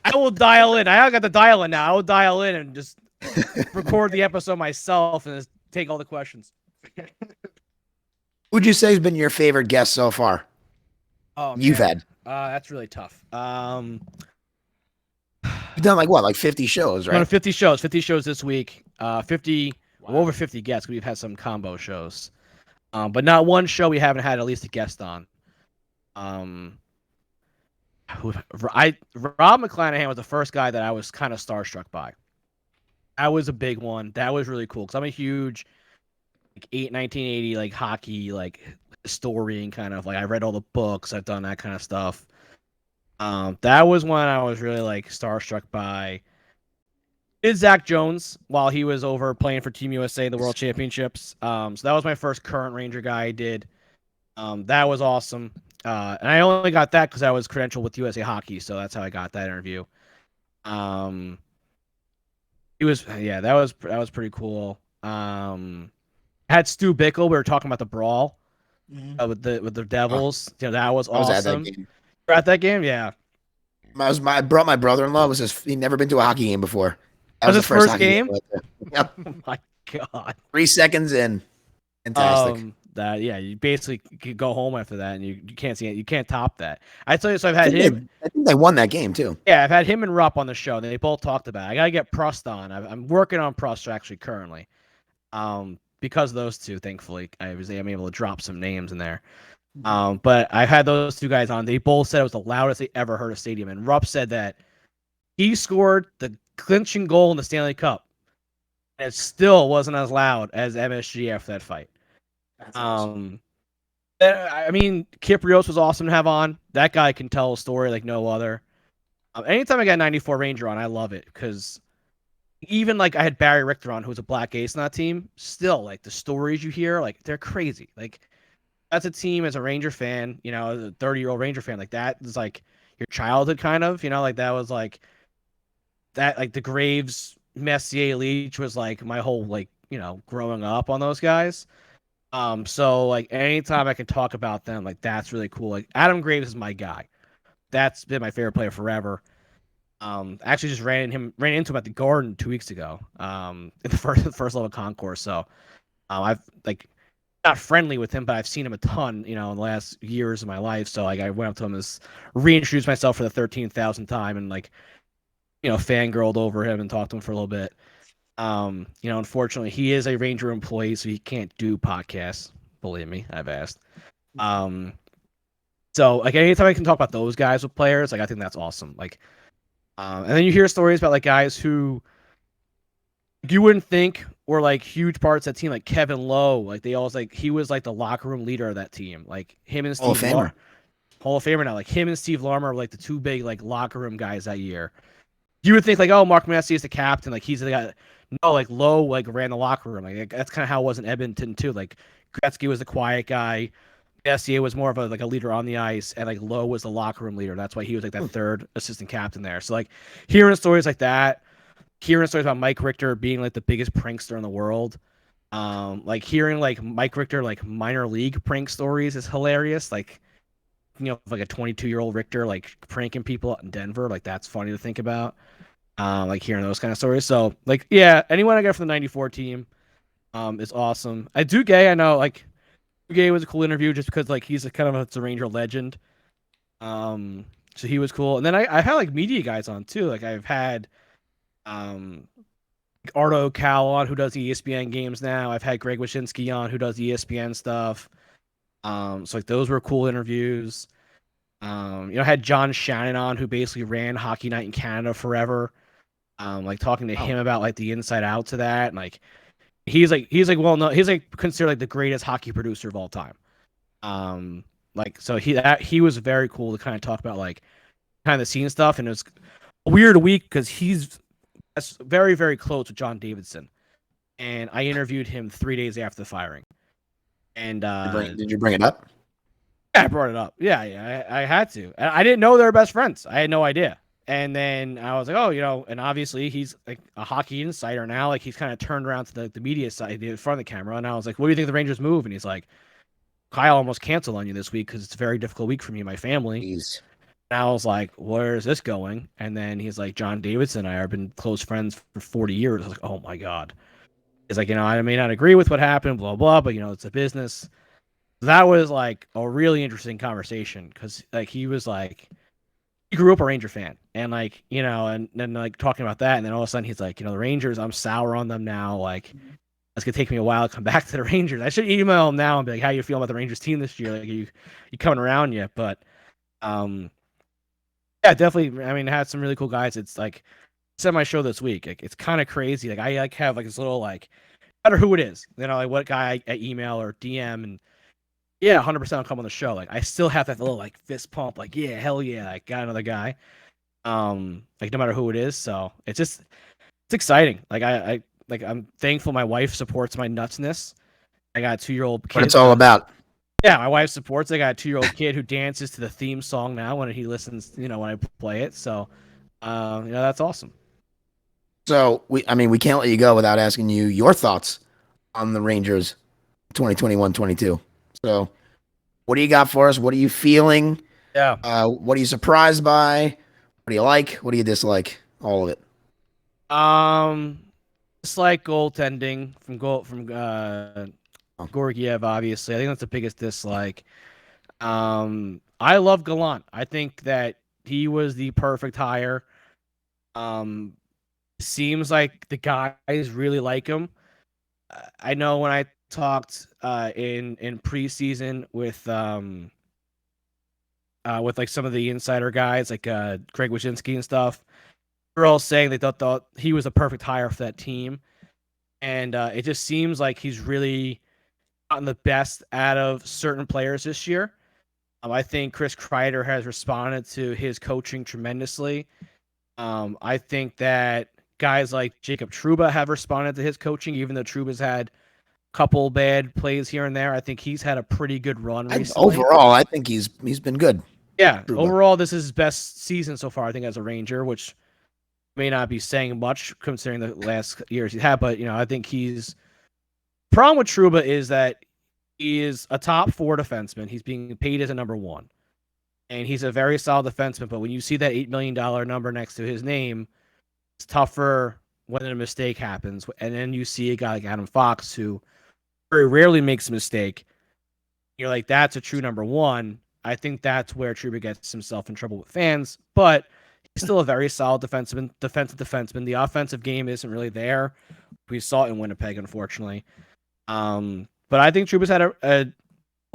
I will dial in. I got the dial in now. I will dial in and just record the episode myself and just take all the questions. Who'd you say has been your favorite guest so far? Oh, you've had. That's really tough. You've done like what, like 50 shows, Done right? 50 shows. 50 shows this week. 50 Wow. over 50 guests. We've had some combo shows. But not one show we haven't had at least a guest on. Rob McClanahan was the first guy that I was kind of starstruck by. That was a big one. That was really cool because I'm a huge 1980 like hockey like historian kind of like I read all the books. I've done that kind of stuff. That was one I was really like starstruck by. Did Zach Jones while he was over playing for Team USA in the World Championships. So that was my first current Ranger guy I did. That was awesome. And I only got that because I was credentialed with USA Hockey, so that's how I got that interview. That was pretty cool. Had Stu Bickle. We were talking about the brawl with the Devils. That was I was at that awesome. game. You were at that game, yeah. I brought my brother-in-law. He'd never been to a hockey game before. That Was the his first hockey game? I went to. Yep. Oh my god. 3 seconds in. Fantastic. You basically could go home after that, and you can't see it. You can't top that. I tell you, so I've had him. I think they won that game too. Yeah, I've had him and Rupp on the show. And they both talked about it. I gotta get Prust on. I'm working on Prust actually currently. Because of those two, thankfully, I'm able to drop some names in there. But I've had those two guys on. They both said it was the loudest they ever heard a stadium. And Rupp said that he scored the clinching goal in the Stanley Cup, and it still wasn't as loud as MSG after that fight. That's awesome. I mean, Kip Rios was awesome to have on. That guy can tell a story like no other. Anytime I got 94 Ranger on, I love it because even like I had Barry Richter on, who was a black ace on that team. Still, like the stories you hear, like they're crazy. Like as a team, as a Ranger fan, as a 30-year-old Ranger fan, like that is like your childhood kind of. Like that was like that. Like the Graves, Messier, Leach was like my whole like growing up on those guys. So like anytime I can talk about them, like that's really cool. Like Adam Graves is my guy. That's been my favorite player forever. Actually just ran into him at the Garden 2 weeks ago. In the first level concourse. So, I've like not friendly with him, but I've seen him a ton, in the last years of my life. So like I went up to him reintroduced myself for the 13,000th time and like, fangirled over him and talked to him for a little bit. Unfortunately, he is a Ranger employee, so he can't do podcasts. Believe me, I've asked. So like anytime I can talk about those guys with players, like I think that's awesome. Like, and then you hear stories about like guys who you wouldn't think were like huge parts of that team, like Kevin Lowe. Like they always he was like the locker room leader of that team. Like him and Steve Hall of Famer. Hall of Famer now. Like him and Steve Larmer were like the two big like locker room guys that year. You would think like, oh, Mark Messier is the captain, like he's the guy. No, like Lowe like ran the locker room. Like that's kind of how it was in Edmonton too. Like Gretzky was the quiet guy. Messier was more of a leader on the ice, and like Lowe was the locker room leader. That's why he was like that third assistant captain there. So like hearing stories like that, hearing stories about Mike Richter being like the biggest prankster in the world, like hearing like Mike Richter like minor league prank stories is hilarious. Like like a 22-year-old Richter like pranking people out in Denver, like that's funny to think about. Like hearing those kind of stories. So like yeah, anyone I get from the 94 team, is awesome. I know like Gay was a cool interview just because like he's a kind of a Ranger legend. So he was cool. And then I've had like media guys on too. Like I've had Ardo Cal on who does the ESPN games now. I've had Greg Wyshynski on who does the ESPN stuff. So like those were cool interviews. I had John Shannon on who basically ran Hockey Night in Canada forever. Like talking to him about like the inside out to that, and like he's like considered like the greatest hockey producer of all time. Like so he was very cool to kind of talk about like kind of the scene stuff, and it was a weird week because he's very very close with John Davidson, and I interviewed him 3 days after the firing. And Did you bring it up? I brought it up. Yeah, I had to. I didn't know they were best friends. I had no idea. And then I was like, oh, and obviously he's like a hockey insider now. Like he's kind of turned around to the media side, in front of the camera. And I was like, what do you think of the Rangers move? And he's like, Kyle almost canceled on you this week because it's a very difficult week for me and my family. Jeez. And I was like, where is this going? And then he's like, John Davidson and I have been close friends for 40 years. I was like, oh my God. He's like, I may not agree with what happened, blah, blah, but it's a business. That was like a really interesting conversation because like he was like, he grew up a Ranger fan, and like and then like talking about that, and then all of a sudden he's like, the Rangers, I'm sour on them now. Like it's gonna take me a while to come back to the Rangers. I should email him now and be like, how you feeling about the Rangers team this year? Like, you coming around yet? But yeah, definitely. I mean, it had some really cool guys. It's like I said on my show this week. Like, it's kind of crazy. Like, I like have like this little like, no matter who it is, like what guy I email or DM, and yeah, 100% I'll come on the show. Like, I still have that little like fist pump. Like, yeah, hell yeah, I got another guy. Like no matter who it is. So it's exciting. Like I'm thankful my wife supports my nutsness. I got a 2-year-old kid. What it's all about. Yeah, my wife supports. I got a 2-year-old kid who dances to the theme song now when he listens, when I play it. So, that's awesome. So we can't let you go without asking you your thoughts on the Rangers 2021-22. So what do you got for us? What are you feeling? Yeah. What are you surprised by? What do you like? What do you dislike? All of it. Dislike goaltending from Gorgiev, obviously. I think that's the biggest dislike. I love Gallant. I think that he was the perfect hire. Seems like the guys really like him. I know when I talked in preseason with like some of the insider guys like Craig Wyshynski and stuff, they're all saying they thought he was a perfect hire for that team, and it just seems like he's really gotten the best out of certain players this year. I think Chris Kreider has responded to his coaching tremendously. I think that guys like Jacob Trouba have responded to his coaching, even though Trouba's had a couple bad plays here and there. I think he's had a pretty good run recently. Overall, I think he's been good. Yeah, Trouba. Overall, this is his best season so far, I think, as a Ranger, which may not be saying much considering the last years he's had. But, I think he's... Problem with Trouba is that he is a top 4 defenseman. He's being paid as a number 1. And he's a very solid defenseman, but when you see that $8 million number next to his name, it's tougher when a mistake happens. And then you see a guy like Adam Fox, who very rarely makes a mistake. You're like, that's a true number 1. I think that's where Trouba gets himself in trouble with fans, but he's still a very solid defensive defenseman. The offensive game isn't really there. We saw it in Winnipeg, unfortunately. But I think Trouba's had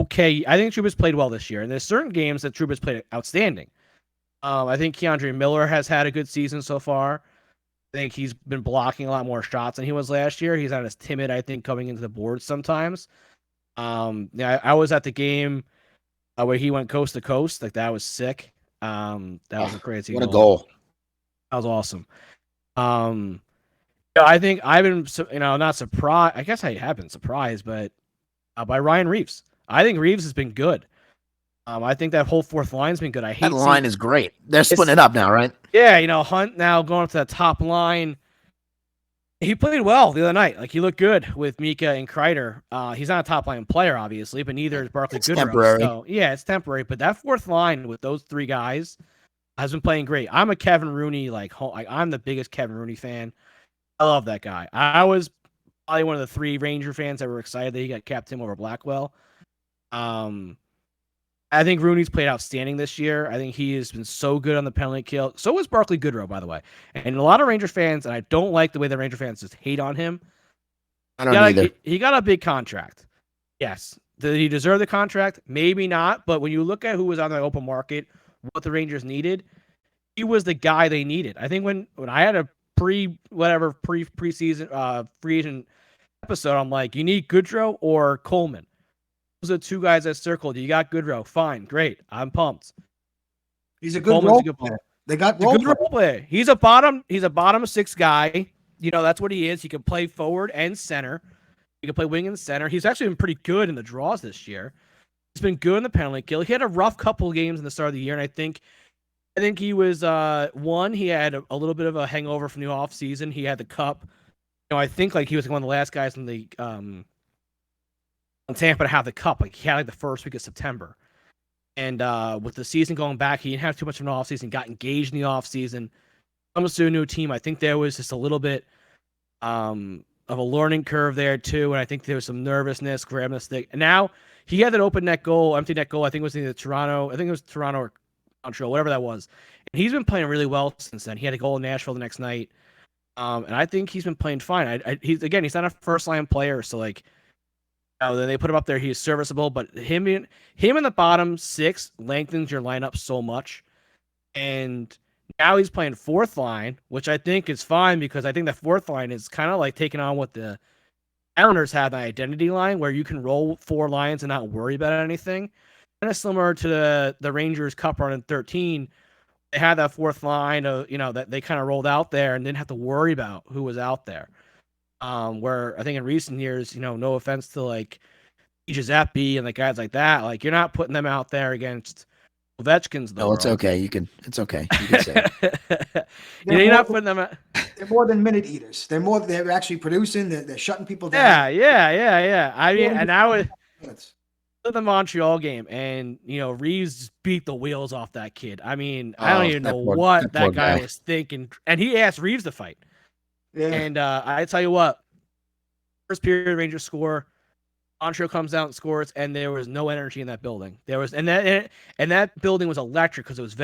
okay. I think Trouba's played well this year, and there's certain games that Trouba's played outstanding. I think Keandre Miller has had a good season so far. I think he's been blocking a lot more shots than he was last year. He's not as timid, I think, coming into the boards sometimes. I was at the game where he went coast to coast. Like, that was sick. That was a crazy What a goal. That was awesome. I think I've been, not surprised. I guess I have been surprised, but by Ryan Reeves. I think Reeves has been good. I think that whole fourth line's been good. That line is great. They're splitting it up now, right? Yeah, Hunt now going up to the top line. He played well the other night. Like, he looked good with Mika and Kreider. He's not a top line player, obviously, but neither is Barclay Goodrow. Temporary. So, yeah, it's temporary. But that fourth line with those 3 guys has been playing great. I'm a Kevin Rooney, I'm the biggest Kevin Rooney fan. I love that guy. I was probably one of the 3 Ranger fans that were excited that he got capped him over Blackwell. I think Rooney's played outstanding this year. I think he has been so good on the penalty kill. So was Barclay Goodrow, by the way. And a lot of Ranger fans, and I don't like the way the Ranger fans just hate on him. I don't either. He got a big contract. Yes. Did he deserve the contract? Maybe not. But when you look at who was on the open market, what the Rangers needed, he was the guy they needed. I think when I had a preseason free agent episode, I'm like, you need Goodrow or Coleman. Those are the 2 guys that circled. You got Goodrow. Fine. Great. I'm pumped. He's a good role player. They got the good role player. He's a bottom 6 guy. That's what he is. He can play forward and center. He can play wing and center. He's actually been pretty good in the draws this year. He's been good in the penalty kill. He had a rough couple of games in the start of the year, and I think he was he had a little bit of a hangover from the offseason. He had the cup. I think he was one of the last guys in the Tampa to have the cup. He had the first week of September. And with the season going back, he didn't have too much of an offseason, got engaged in the offseason, comes to a new team. I think there was just a little bit of a learning curve there too. And I think there was some nervousness, grabbing the stick. And now he had that empty net goal. I think it was either Toronto. I think it was Toronto or Montreal, whatever that was. He's been playing really well since then. He had a goal in Nashville the next night. And I think he's been playing fine. He's not a first line player, so like, then they put him up there. He's serviceable, but him in the bottom six lengthens your lineup so much. And now he's playing fourth line, which I think is fine because I think the fourth line is kind of like taking on what the Islanders have, an identity line where you can roll 4 lines and not worry about anything. Kind of similar to the Rangers Cup run in 13. They had that fourth line of, that they kind of rolled out there and didn't have to worry about who was out there. Where I think in recent years, no offense to like Giuseppe and like guys like that, like you're not putting them out there against Ovechkin's. No, it's okay. It's okay. You can say it. You're not putting them out. They're more than minute eaters. They're actually producing. They're shutting people down. Yeah. I mean, and I would Minutes. the Montreal game, and Reeves beat the wheels off that kid. I mean, I don't even know what that guy was thinking, and he asked Reeves to fight. Yeah. And I tell you what, first period Rangers score, Montreal comes out and scores, and there was no energy in that building. And that building was electric because it was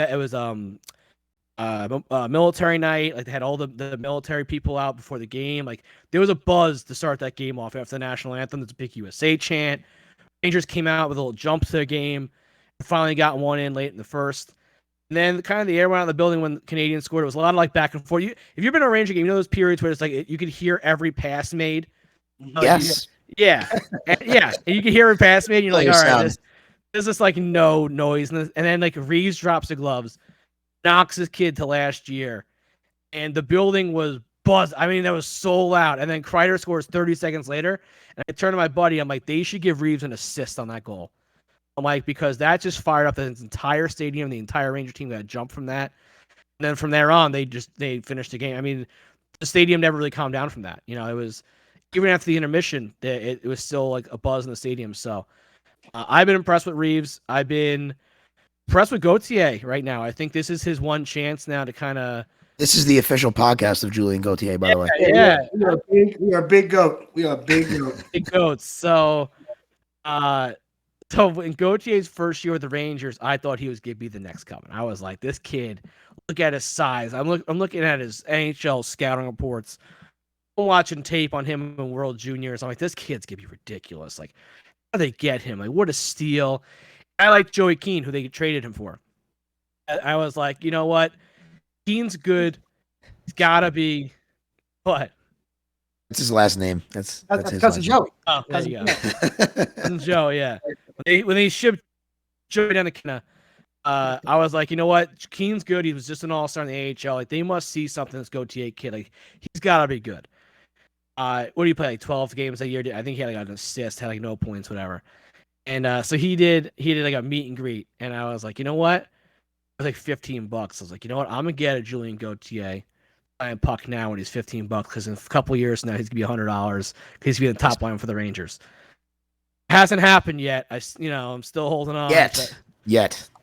military night. Like they had all the military people out before the game. Like there was a buzz to start that game off after the national anthem. There's a big USA chant. Rangers came out with a little jump to the game. Finally got one in late in the first. And then kind of the air went out of the building when the Canadians scored. It was a lot of like back and forth. If you've been to a Ranger game, those periods where it's like you could hear every pass made. Yes. Yeah. And you can hear every pass made. And you're like, all right, there's just like no noise. And then like Reeves drops the gloves, knocks his kid to last year. And the building was buzzed. I mean, that was so loud. And then Kreider scores 30 seconds later. And I turned to my buddy. I'm like, they should give Reeves an assist on that goal. I'm like, because that just fired up the entire stadium. The entire Ranger team got jumped from that. And then from there on, they finished the game. I mean, the stadium never really calmed down from that. It was, even after the intermission, it was still like a buzz in the stadium. So I've been impressed with Reeves. I've been impressed with Gauthier right now. I think this is his one chance now to kind of. This is the official podcast of Julien Gauthier, by the way. Yeah. We are big goat. We are big goat. Big goats. So in Gauthier's first year with the Rangers, I thought he was going to be the next coming. I was like, this kid, look at his size. I'm looking at his NHL scouting reports. I'm watching tape on him in World Juniors. I'm like, this kid's going to be ridiculous. Like, how do they get him? Like, what a steal. I like Joey Keane, who they traded him for. I was like, you know what? Keane's good. He's got to be what? That's his last name. That's his cousin Joey. Oh, there you go. Cousin Joe, yeah. When they shipped Joey down to Canada, I was like, you know what? Keane's good. He was just an all-star in the AHL. Like, they must see something this Gauthier kid. Like, he's got to be good. What do you play? Like 12 games a year? I think he had like an assist, had like no points, whatever. And so he did like a meet and greet. And I was like, you know what? It was like $15. I was like, you know what? I'm gonna get a Julien Gauthier and puck now when he's $15 because in a couple of years now he's gonna be $100 because he's gonna be the top line for the Rangers. Hasn't happened yet. I'm still holding on. Yet.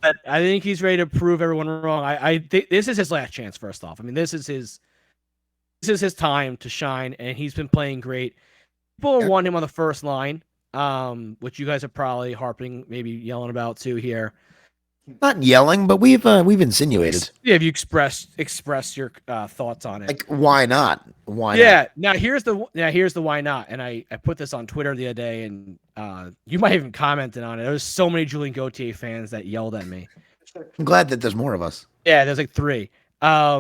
But I think he's ready to prove everyone wrong. I think this is his last chance. First off, I mean, this is his time to shine, and he's been playing great. People want him on the first line, which you guys are probably maybe yelling about too here. Not yelling, but we've insinuated. Yeah, have you expressed your thoughts on it? Like, why not? Why yeah. Now here's the why not. And I put this on Twitter the other day, and you might have even commented on it. There was so many Julien Gauthier fans that yelled at me. I'm glad that there's more of us. Yeah, there's like 3. My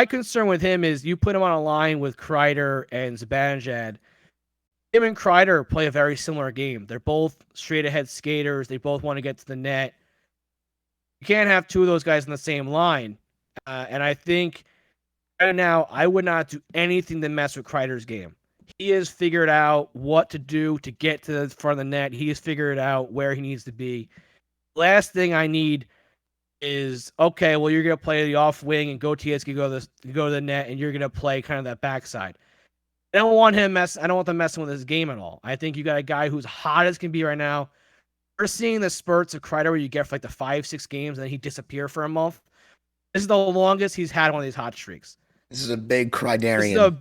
concern with him is you put him on a line with Kreider and Zibanejad. Him and Kreider play a very similar game. They're both straight ahead skaters. They both want to get to the net. You can't have 2 of those guys on the same line. And I think right now I would not do anything to mess with Kreider's game. He has figured out what to do to get to the front of the net. He has figured out where he needs to be. Last thing I need is, okay, well, you're going to play the off wing and Gautier's going to go to the net and you're going to play kind of that backside. I don't want them messing with his game at all. I think you got a guy who's hot as can be right now. We're seeing the spurts of Kreider where you get for like the 5-6 games and then he disappear for a month. This is the longest he's had one of these hot streaks. This is a big Kreiderian.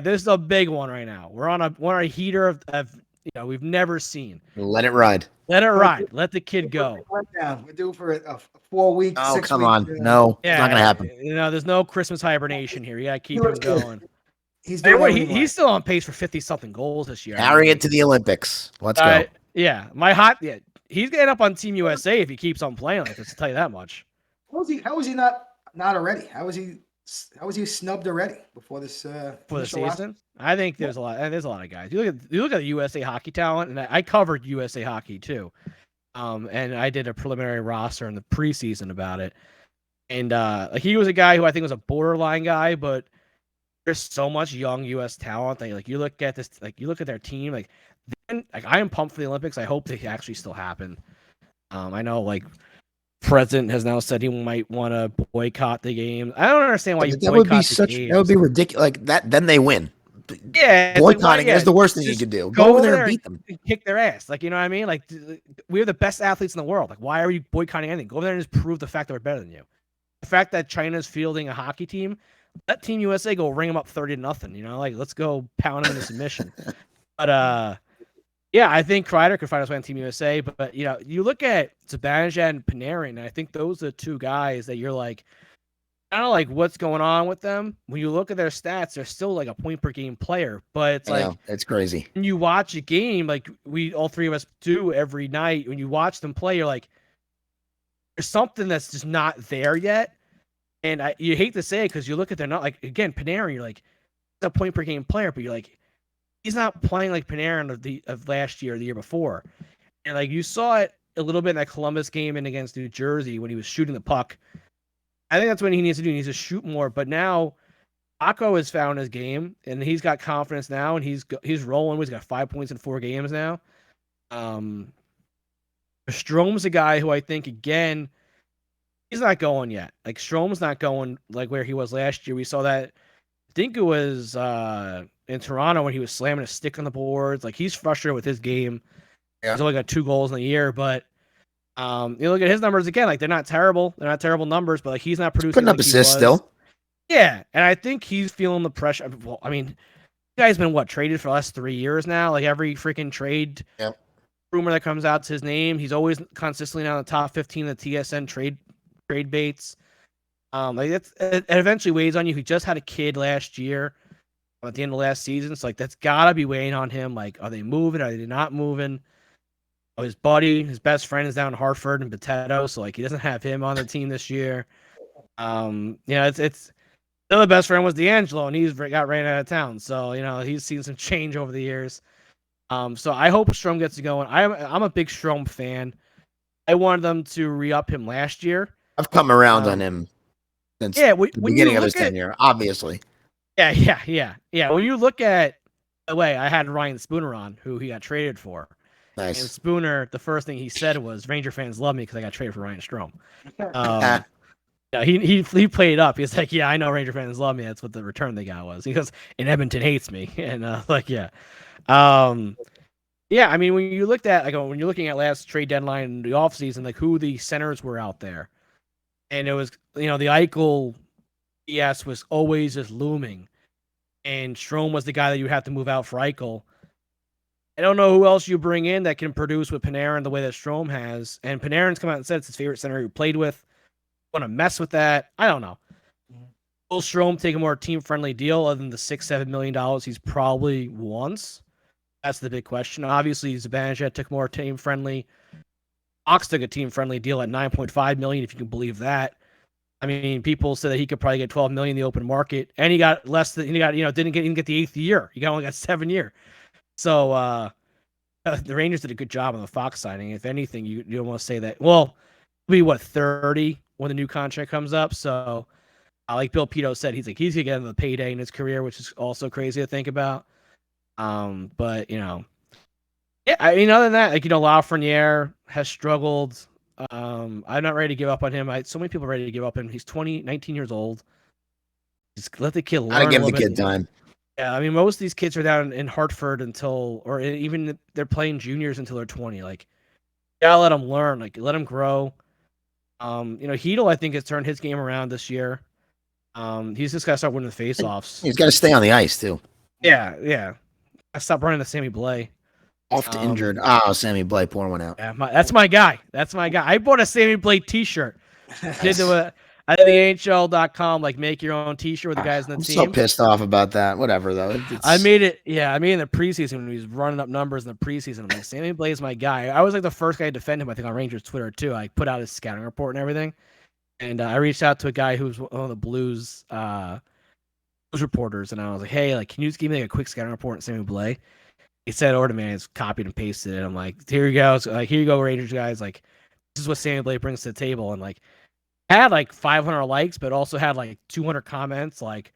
This is a big one right now. We're on a heater of we've never seen. Let it ride. Let it ride. Let the kid go. We're due for a 4-week, Oh, 6-week. come on. No, it's not going to happen. There's no Christmas hibernation here. You got to keep him going. He's Hey, doing wait, everything he's right. still on pace for 50-something goals this year. Carry it to the Olympics. Let's go. Yeah, he's getting up on Team USA if he keeps on playing like this. I'll tell you that much. How is he not already? How is he snubbed already before this For the initial roster? season, I think there's a lot of guys. You look at the USA hockey talent, and I covered USA hockey too. And I did a preliminary roster in the preseason about it. And he was a guy who I think was a borderline guy, but there's so much young U.S. talent that you look at this, you look at their team, I am pumped for the Olympics. I hope they actually still happen. I know President has now said he might want to boycott the game. I don't understand why that would be that would be ridiculous. Then they win. Yeah, boycotting is the worst thing you could do. Go over there and beat them. Kick their ass. You know what I mean? We have the best athletes in the world. Why are you boycotting anything? Go over there and just prove the fact that we're better than you. The fact that China's fielding a hockey team, let Team USA go ring them up 30-0. Let's go pound them into submission. But yeah, I think Kreider could find his way on Team USA. But you look at Zibanejad and Panarin, and I think those are the two guys that you're I don't know what's going on with them. When you look at their stats, they're still a point per game player. But it's it's crazy. When you watch a game, we all three of us do every night, when you watch them play, you're there's something that's just not there yet. And you hate to say it because you look at they're not again, Panarin, you're he's a point per game player, but you're he's not playing like Panarin of last year or the year before. And you saw it a little bit in that Columbus game and against New Jersey when he was shooting the puck. I think that's what he needs to do. He needs to shoot more. But now Akko has found his game, and he's got confidence now, and he's rolling. He's got 5 points in 4 games now. Strome's a guy who I think, again, he's not going yet. Strome's not going where he was last year. We saw that. I think it was in Toronto when he was slamming a stick on the boards. He's frustrated with his game. Yeah. He's only got 2 goals in the year, but you look at his numbers again. They're not terrible. They're not terrible numbers, but he's not producing. Putting up assists still. Yeah, and I think he's feeling the pressure. Well, I mean, the guy's been traded for the last 3 years now. Every freaking trade rumor that comes out to his name, he's always consistently on the top 15 of the TSN trade baits. It eventually weighs on you. He just had a kid last year at the end of last season, so that's gotta be weighing on him. Are they moving? Are they not moving? Oh, his buddy, his best friend is down in Hartford and Potato, so he doesn't have him on the team this year. It's the other best friend was D'Angelo, and he's got ran out of town. So he's seen some change over the years. So I hope Strome gets it going. I'm a big Strome fan. I wanted them to re-up him last year. I've come around on him since the beginning of his tenure, obviously. Yeah. When you look at the way I had Ryan Spooner on, who he got traded for. Nice. And Spooner, the first thing he said was, "Ranger fans love me because I got traded for Ryan Strome." He played it up. He's "Yeah, I know Ranger fans love me. That's what the return they got was." He goes, "And Edmonton hates me." And I mean, when you looked at when you're looking at last trade deadline in the offseason, who the centers were out there, and it was the Eichel BS was always just looming, and Strome was the guy that you have to move out for Eichel. I don't know who else you bring in that can produce with Panarin the way that Strome has. And Panarin's come out and said it's his favorite center he played with. Want to mess with that? I don't know. Will Strome take a more team-friendly deal other than the $6-7 million he's probably wants? That's the big question. Obviously, Zibanejad took more team-friendly. Ox took a team-friendly deal at $9.5 million, if you can believe that. I mean, people said that he could probably get $12 million in the open market, and he got less than didn't even get the 8th year. He only got 7 year. So the Rangers did a good job on the Fox signing. If anything, you don't want to say that. Well, it'll be 30 when the new contract comes up. So, like Bill Pito said, he's gonna get another payday in his career, which is also crazy to think about. But yeah, I mean, other than that, Lafreniere has struggled. I'm not ready to give up on him. So many people are ready to give up on him. He's 19 years old. Just let the kid learn. Gotta give the kid time. Yeah, I mean, most of these kids are down in Hartford or even they're playing juniors until they're 20. Gotta let them learn. Let them grow. Hedl, I think, has turned his game around this year. He's just gotta start winning the faceoffs. He's got to stay on the ice too. Yeah. Gotta stop running to Sammy Blais. Oft injured. Oh, Sammy Blay, pour one out. Yeah, that's my guy. That's my guy. I bought a Sammy Blade T-shirt. I did the NHL.com like make your own T-shirt with the guys in the I'm team. so pissed off about that. Whatever though. I made it. Yeah, I made it in the preseason when he was running up numbers in the preseason. I'm like, Sammy Blade's my guy. I was like the first guy to defend him. I think on Rangers Twitter too. I put out his scouting report and everything, and I reached out to a guy who's one of the Blues reporters, and I was like, hey, like, can you just give me like a quick scouting report on Sammy Blade? He said over to me, it's copied and pasted it. I'm like, here you go. So, like, here you go, Rangers guys. Like, this is what Sammy Blade brings to the table. And like, had like 500 likes, but also had like 200 comments. Like,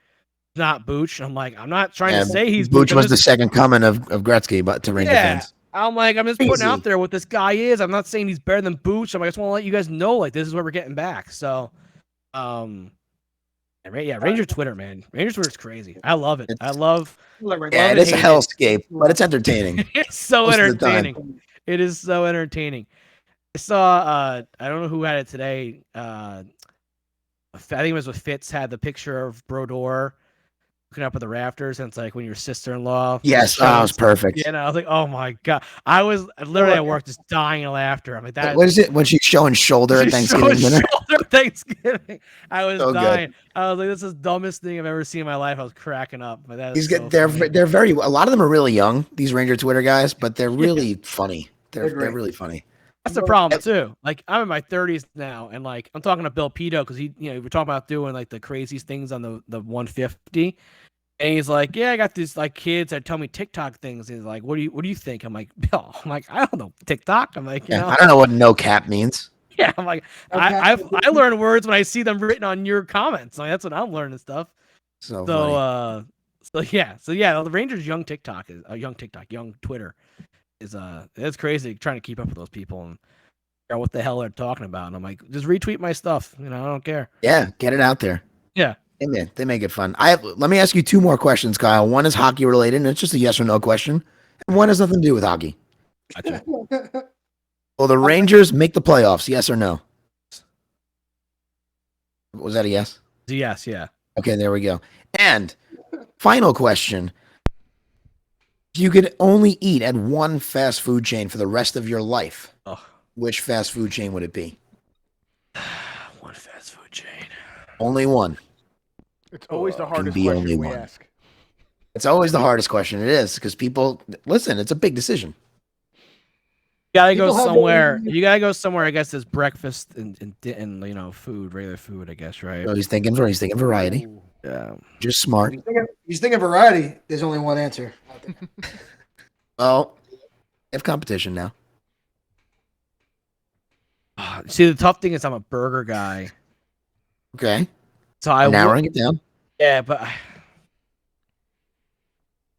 not Booch. I'm like, I'm not trying to say he's Booch. Was just, the second coming of Gretzky, but to Ranger fans. I'm like, I'm just putting out there what this guy is. I'm not saying he's better than Booch. I just want to let you guys know, like, this is what we're getting back. So, Ranger Twitter, man. Ranger Twitter's crazy. I love it. I love. Yeah, it is a hellscape, but it's entertaining. It's so entertaining. It is so entertaining. I saw. I don't know who had it today. I think it was with Fitz had the picture of Brodeur looking up at the rafters, and it's like when your sister-in-law. Yes, that was perfect. Yeah, and I was like, oh my god, I was literally at work just dying of laughter. I'm like, that. What is it when she's showing shoulder at Thanksgiving dinner? Thanksgiving. I was so dying. Good. I was like, this is the dumbest thing I've ever seen in my life. I was cracking up. But that is they're very. A lot of them are really young. These Ranger Twitter guys, but they're really funny. They're really funny. That's the problem too. Like I'm in my 30s now, and like I'm talking to Bill Pito because we're talking about doing like the craziest things on the 150, and he's like, yeah, I got these like kids that tell me TikTok things. He's like, what do you think? I'm like, Bill. I'm like, I don't know TikTok. I'm like, I don't know what no cap means. Yeah, I'm like, I learn words when I see them written on your comments. Like that's when I'm learning stuff. So the Rangers young Twitter is it's crazy trying to keep up with those people and figure out what the hell they're talking about. And I'm like, just retweet my stuff. I don't care. Yeah, get it out there. Yeah. They make it fun. Let me ask you two more questions, Kyle. One is hockey related, and it's just a yes or no question. And one has nothing to do with hockey. Gotcha. Will the Rangers make the playoffs? Yes or no? Was that a yes? Yes, yeah. Okay, there we go. And final question. If you could only eat at one fast food chain for the rest of your life, which fast food chain would it be? One fast food chain. Only one. It's always the hardest question we ask. It's always the hardest question. It is because people listen. It's a big decision. You gotta go somewhere. You gotta go somewhere. I guess there's breakfast and food, regular food. I guess, right? So he's thinking variety. Yeah, just smart. He's thinking variety. There's only one answer. Well, have competition now. See, the tough thing is I'm a burger guy. Okay. So I'm narrowing it down. Yeah, but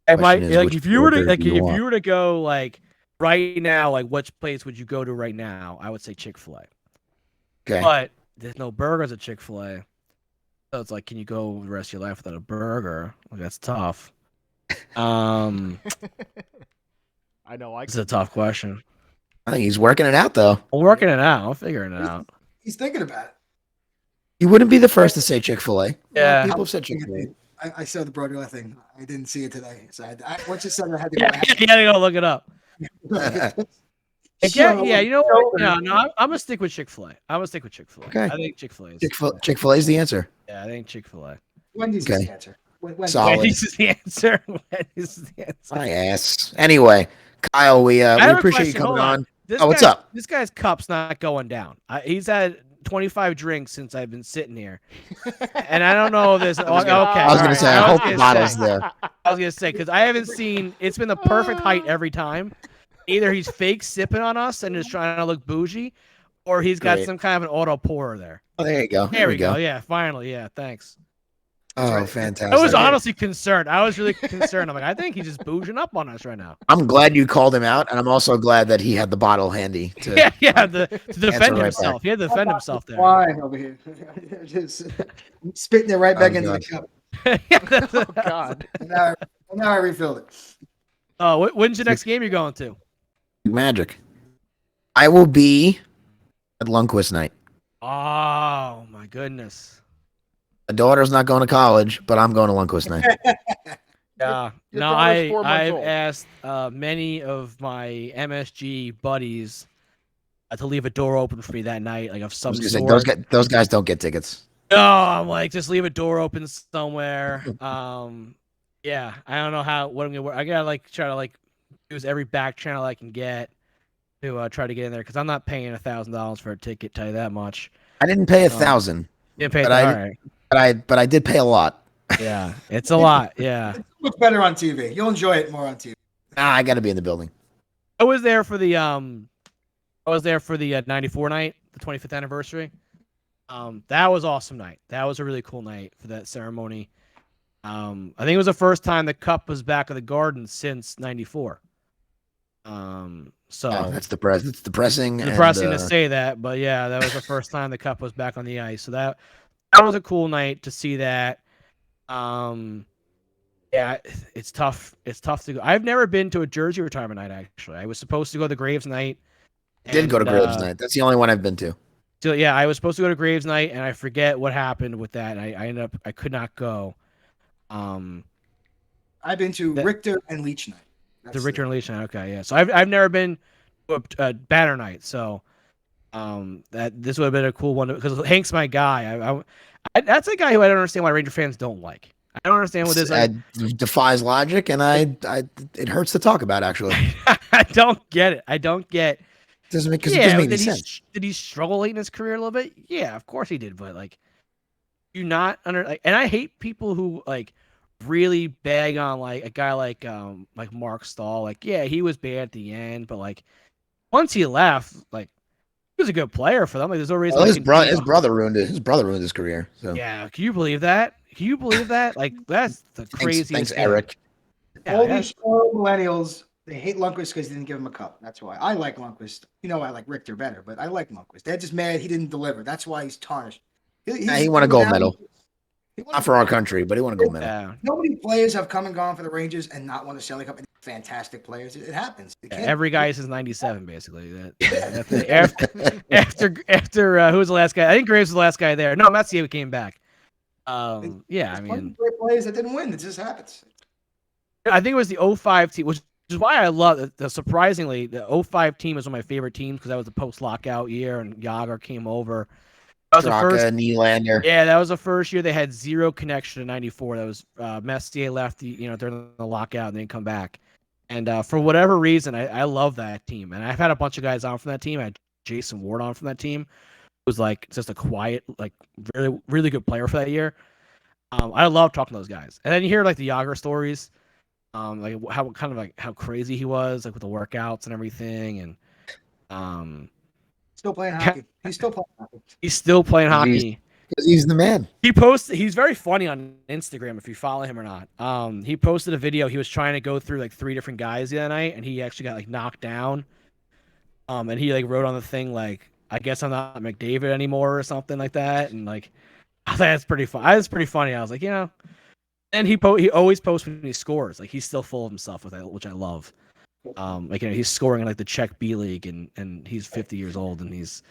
I might like if you were to go like right now, like which place would you go to right now? I would say Chick-fil-A. Okay. But there's no burgers at Chick-fil-A. So it's like, can you go the rest of your life without a burger? Like that's tough. I know. It's a tough question. I think he's working it out, though. I'm working it out. I'm figuring it out. He's thinking about it. You wouldn't be the first to say Chick-fil-A. Yeah. People have said Chick-fil-A. I saw the Broadway thing. I didn't see it today. So once you said I had to You gotta go look it up. Yeah, you know what? No, I'm gonna stick with Chick-fil-A. Okay. I think Chick-fil-A is Chick-fil-A is the answer. Yeah, I think Chick-fil-A. Wendy's is the answer. Wendy's is the answer. Wendy's is the answer. My ass. Anyway, Kyle, we appreciate you coming on. What's up? This guy's cup's not going down. He's had 25 drinks since I've been sitting here, and I don't know if this. Okay, I was gonna say, I hope the bottle's there. I was gonna say because I haven't seen. It's been the perfect height every time. Either he's fake sipping on us and just trying to look bougie, or he's got some kind of an auto pourer there. Oh, there you go. There we go. Yeah, finally. Yeah, thanks. Oh, fantastic. I was honestly concerned. I was really concerned. I'm like, I think he's just bouging up on us right now. I'm glad you called him out, and I'm also glad that he had the bottle handy to to defend himself. He had to defend himself there. Wine over here. Just spitting it right back into the cup. Oh, God. Now I refilled it. Oh, when's your next game you're going to? Magic. I will be at Lundqvist night. Oh, my goodness. My daughter's not going to college, but I'm going to Lundqvist night. Yeah. Your No, daughter's 4 months I've old. asked many of my MSG buddies to leave a door open for me that night, like of I some was gonna say sort. those guys don't get tickets. No, I'm like, just leave a door open somewhere. Yeah, I don't know what I'm gonna work. I gotta like try to like use every back channel I can get to try to get in there because I'm not paying $1,000 for a ticket. Tell you that much. I didn't pay Um, 1,000, didn't pay. but All I right. but I did pay a lot. Yeah, it's a lot. Yeah, It's so much better on TV. You'll enjoy it more on TV. I got to be in the building. I was there for the '94 night, the 25th anniversary. That was awesome night. That was a really cool night for that ceremony. I think it was the first time the cup was back in the Garden since '94. So Oh, that's it's depressing. depressing and, to say that, but yeah, that was the first time the cup was back on the ice. So that was a cool night to see that. Yeah, it's tough. It's tough to go. I've never been to a jersey retirement night actually. I was supposed to go to the Graves night. I did go to and, Graves night. That's the only one I've been to. So yeah, I was supposed to go to Graves night, and I forget what happened with that. I ended up I could not go. I've been to That- Richter and Leach night. The Richter and Leach night. Okay, yeah. So I've never been to a banner night. So that this would have been a cool one because Hank's my guy. That's a guy who I don't understand why Ranger fans don't like. I don't understand what this. It defies logic, and it hurts to talk about. Actually, I don't get it. I don't get. it doesn't make any sense. Did he struggle late in his career a little bit? Yeah, of course he did. But like, you not under like, and I hate people who like really bag on like a guy like Mark Stahl. Like, yeah, he was bad at the end, but like once he left, like he was a good player for them. Like, there's no reason. Well, why his brother ruined it. His brother ruined his career. So Yeah, can you believe that? Can you believe that? Like, that's the craziest. thanks, thing. Eric. Yeah, All that's- these spoiled millennials, they hate Lundqvist because they didn't give him a cup. That's why. I like Lundqvist. You know, I like Richter better, but I like Lundqvist. They're just mad he didn't deliver. That's why he's tarnished. He won a gold medal. Not for our country, but he won a gold medal. yeah. Nobody players have come and gone for the Rangers and not won a Stanley Cup. And fantastic players. It happens. It can't- Every guy since '97, basically. After who was the last guy? I think Graves was the last guy there. No, Messier came back. Yeah, I There's plenty mean, of great players that didn't win. It just happens. I think it was the '05 team, which is why I love it. Surprisingly, the '05 team was one of my favorite teams because that was the post-lockout year and Yager came over. That was the first. Straka, Nylander. Yeah, that was the first year they had zero connection to '94. That was Messier left, during the lockout and then come back. And for whatever reason, I love that team. And I've had a bunch of guys on from that team. I had Jason Ward on from that team, who was like just a quiet, like really, really good player for that year. I love talking to those guys. And then you hear like the Yager stories, like how crazy he was, like with the workouts and everything. And Still playing hockey. He's still playing hockey. he's still playing hockey. Because he's the man. He's very funny on Instagram if you follow him or not. He posted a video. He was trying to go through like 3 different guys the other night, and he actually got like knocked down. And he like wrote on the thing like, "I guess I'm not McDavid anymore" or something like that. And like, I thought that's pretty fun. That's pretty funny. I was like, and he always posts when he scores. Like he's still full of himself with that, which I love. He's scoring in like the Czech B League, and he's 50 years old, and he's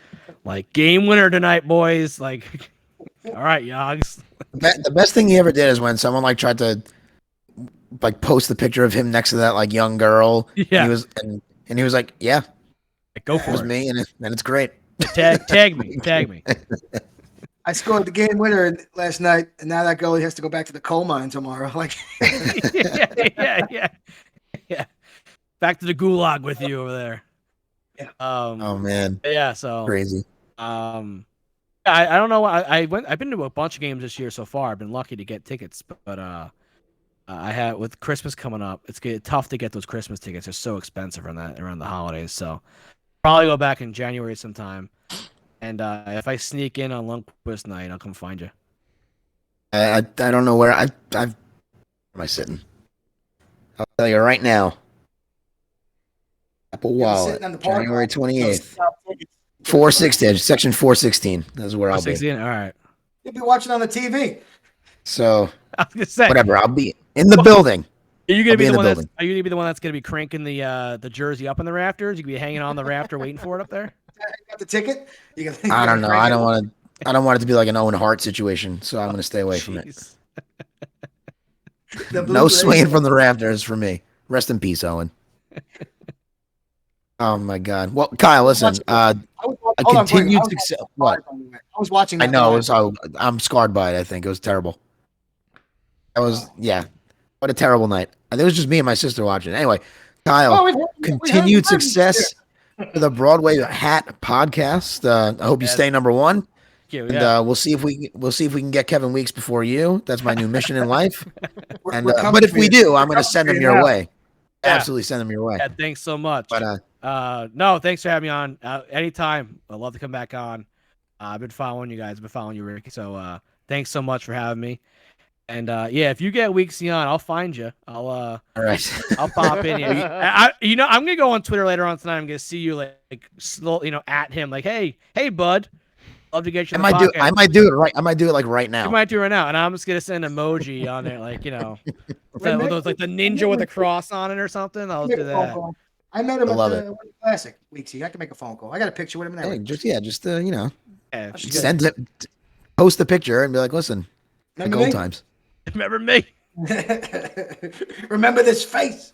like, "Game winner tonight, boys!" Like. All right, Yogs. The best thing he ever did is when someone like tried to like post the picture of him next to that like young girl. Yeah. And he was like, "Yeah, Go it for was it. me, and it's great." Tag me. I scored the game winner last night, and now that goalie has to go back to the coal mine tomorrow. Like, yeah. Back to the gulag with you over there. Yeah. Oh man, Yeah. So. crazy. I don't know. I've been to a bunch of games this year so far. I've been lucky to get tickets, but I had with Christmas coming up, it's tough to get those Christmas tickets. They're so expensive around the holidays. So probably go back in January sometime. And if I sneak in on Lundqvist night, I'll come find you. I don't know where where am I sitting? I'll tell you right now. Apple Wallet, sitting on the park January lot. 28th. 460, section 416. That's where I'll be. 16. All right. You'll be watching on the TV. So I was gonna say. whatever, I'll be in the building. Are you I'll gonna be be in the the one that's? building. Are you gonna be the one that's gonna be cranking the jersey up in the rafters? You gonna be hanging on the rafter waiting for it up there? You got the ticket? You got, I don't know. I don't want to. I don't want it to be like an Owen Hart situation, so I'm going to stay away from it. Jeez. The No blue swinging blazer. from the rafters for me. Rest in peace, Owen. Oh my God. Well, Kyle, listen. A Hold on, Greg. continued success. What? I was watching I that know. live. I'm scarred by it. I think it was terrible. That was yeah. What a terrible night. I think it was just me and my sister watching. Anyway, Kyle, Oh, we heard continued you. success for the Broadway Hat podcast. I hope you Yes. stay number one. Thank you. And Yeah. we'll see if we can get Kevin Weeks before you. That's my new mission in life. We're And coming but if for we you. do, We're I'm going to coming send for them you your now. way. Yeah. Absolutely send them your way. Yeah, thanks so much. But No, thanks for having me on. Anytime. I'd love to come back on. I've been following you guys. I've been following you, Ricky. So thanks so much for having me. And yeah, if you get Weeksy on, I'll find you. all right. I'll pop in. I'm gonna go on Twitter later on tonight. I'm gonna see you like slow, at him like, hey, bud, love to get you. I On might the do. I might do it right. I might do it like right now. You might do it right now, and I'm just gonna send an emoji on there, like with those, like the ninja Remember- with a cross on it or something. I'll Make do a phone that. call. I met him I at love the Classic Weeksy. I can make a phone call. I got a picture with him and Hey, everything. just Yeah, That's good. send it, post the picture, and be like, listen, the Remember old me? times. remember me? Remember this face?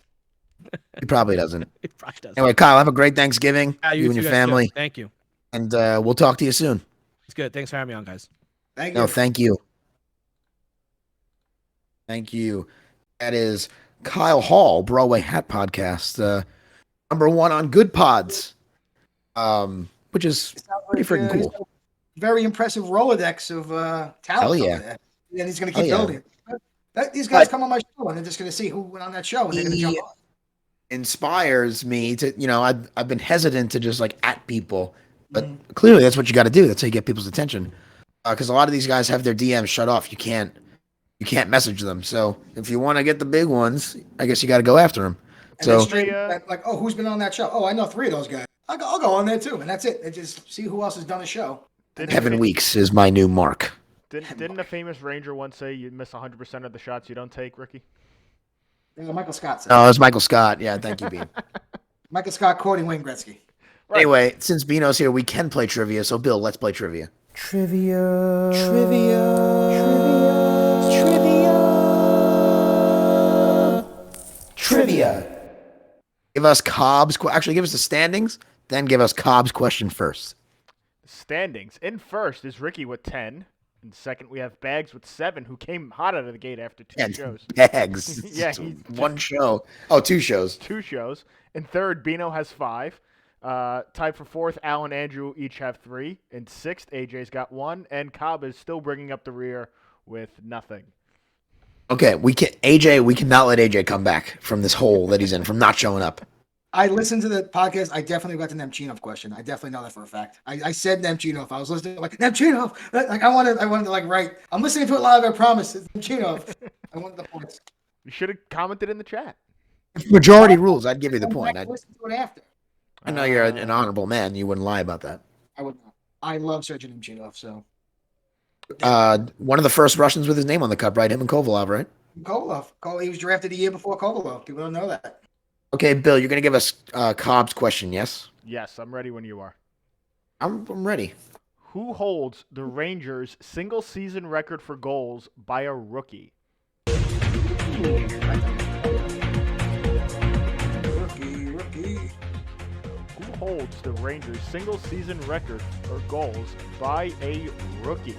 He probably doesn't. It probably does. Anyway, Kyle, have a great Thanksgiving. Yeah, You and two your guys too. family, Thank you. and we'll talk to you soon. It's good. Thanks for having me on, guys. Thank you. No, thank you. Thank you. That is Kyle Hall, Broadway Hat Podcast, number one on Good Pods, which is It sounds pretty freaking he's cool. got a very impressive Rolodex of talent. Hell yeah. over there. And he's going to Hell keep yeah. building. These guys come on my show and they're just going to see who went on that show and they're going to jump on. Inspires me to, I've been hesitant to just like at people, but clearly that's what you got to do. That's how you get people's attention. Because a lot of these guys have their DMs shut off. You can't message them. So if you want to get the big ones, I guess you got to go after them. And So then straight like, oh, who's been on that show? Oh, I know 3 of those guys. I'll go on there too, and that's it. And just see who else has done a show. Kevin Weeks is my new mark. Didn't a famous Ranger once say you miss 100% of the shots you don't take, Ricky? Michael Scott said. Oh, it's Michael Scott. Yeah, thank you, Bean. Michael Scott quoting Wayne Gretzky. Right. Anyway, since Bino's here, we can play trivia. So, Bill, let's play trivia. Trivia. Give us Cobb's. Actually, give us the standings. Then give us Cobb's question first. Standings. In first is Ricky with 10. In second, we have Bags with 7, who came hot out of the gate after 2 And shows. Bags. Yeah, It's he's one show. Oh, 2 shows. 2 shows. In third, Bino has 5. Tied for fourth, Al and Andrew each have 3. In sixth, AJ's got 1. And Cobb is still bringing up the rear with nothing. Okay, we cannot let AJ come back from this hole that he's in, from not showing up. I listened to the podcast. I definitely got the Nemchinov question. I definitely know that for a fact. I said Nemchinov. I was listening like Nemchinov. Like I wanted to like write. I'm listening to it live. I promise. It's Nemchinov. I wanted the points. You should have commented in the chat. Majority rules. I'd give you the point. I listened to it after. I know you're an honorable man. You wouldn't lie about that. I would not. I love Sergei Nemchinov. So One of the first Russians with his name on the cup, right? Him and Kovalov, right? Kovalov. He was drafted a year before Kovalov. People don't know that. Okay, Bill, you're going to give us Cobb's question, yes? Yes, I'm ready when you are. I'm ready. Who holds the Rangers' single-season record for goals by a rookie? Rookie. Who holds the Rangers' single-season record for goals by a rookie?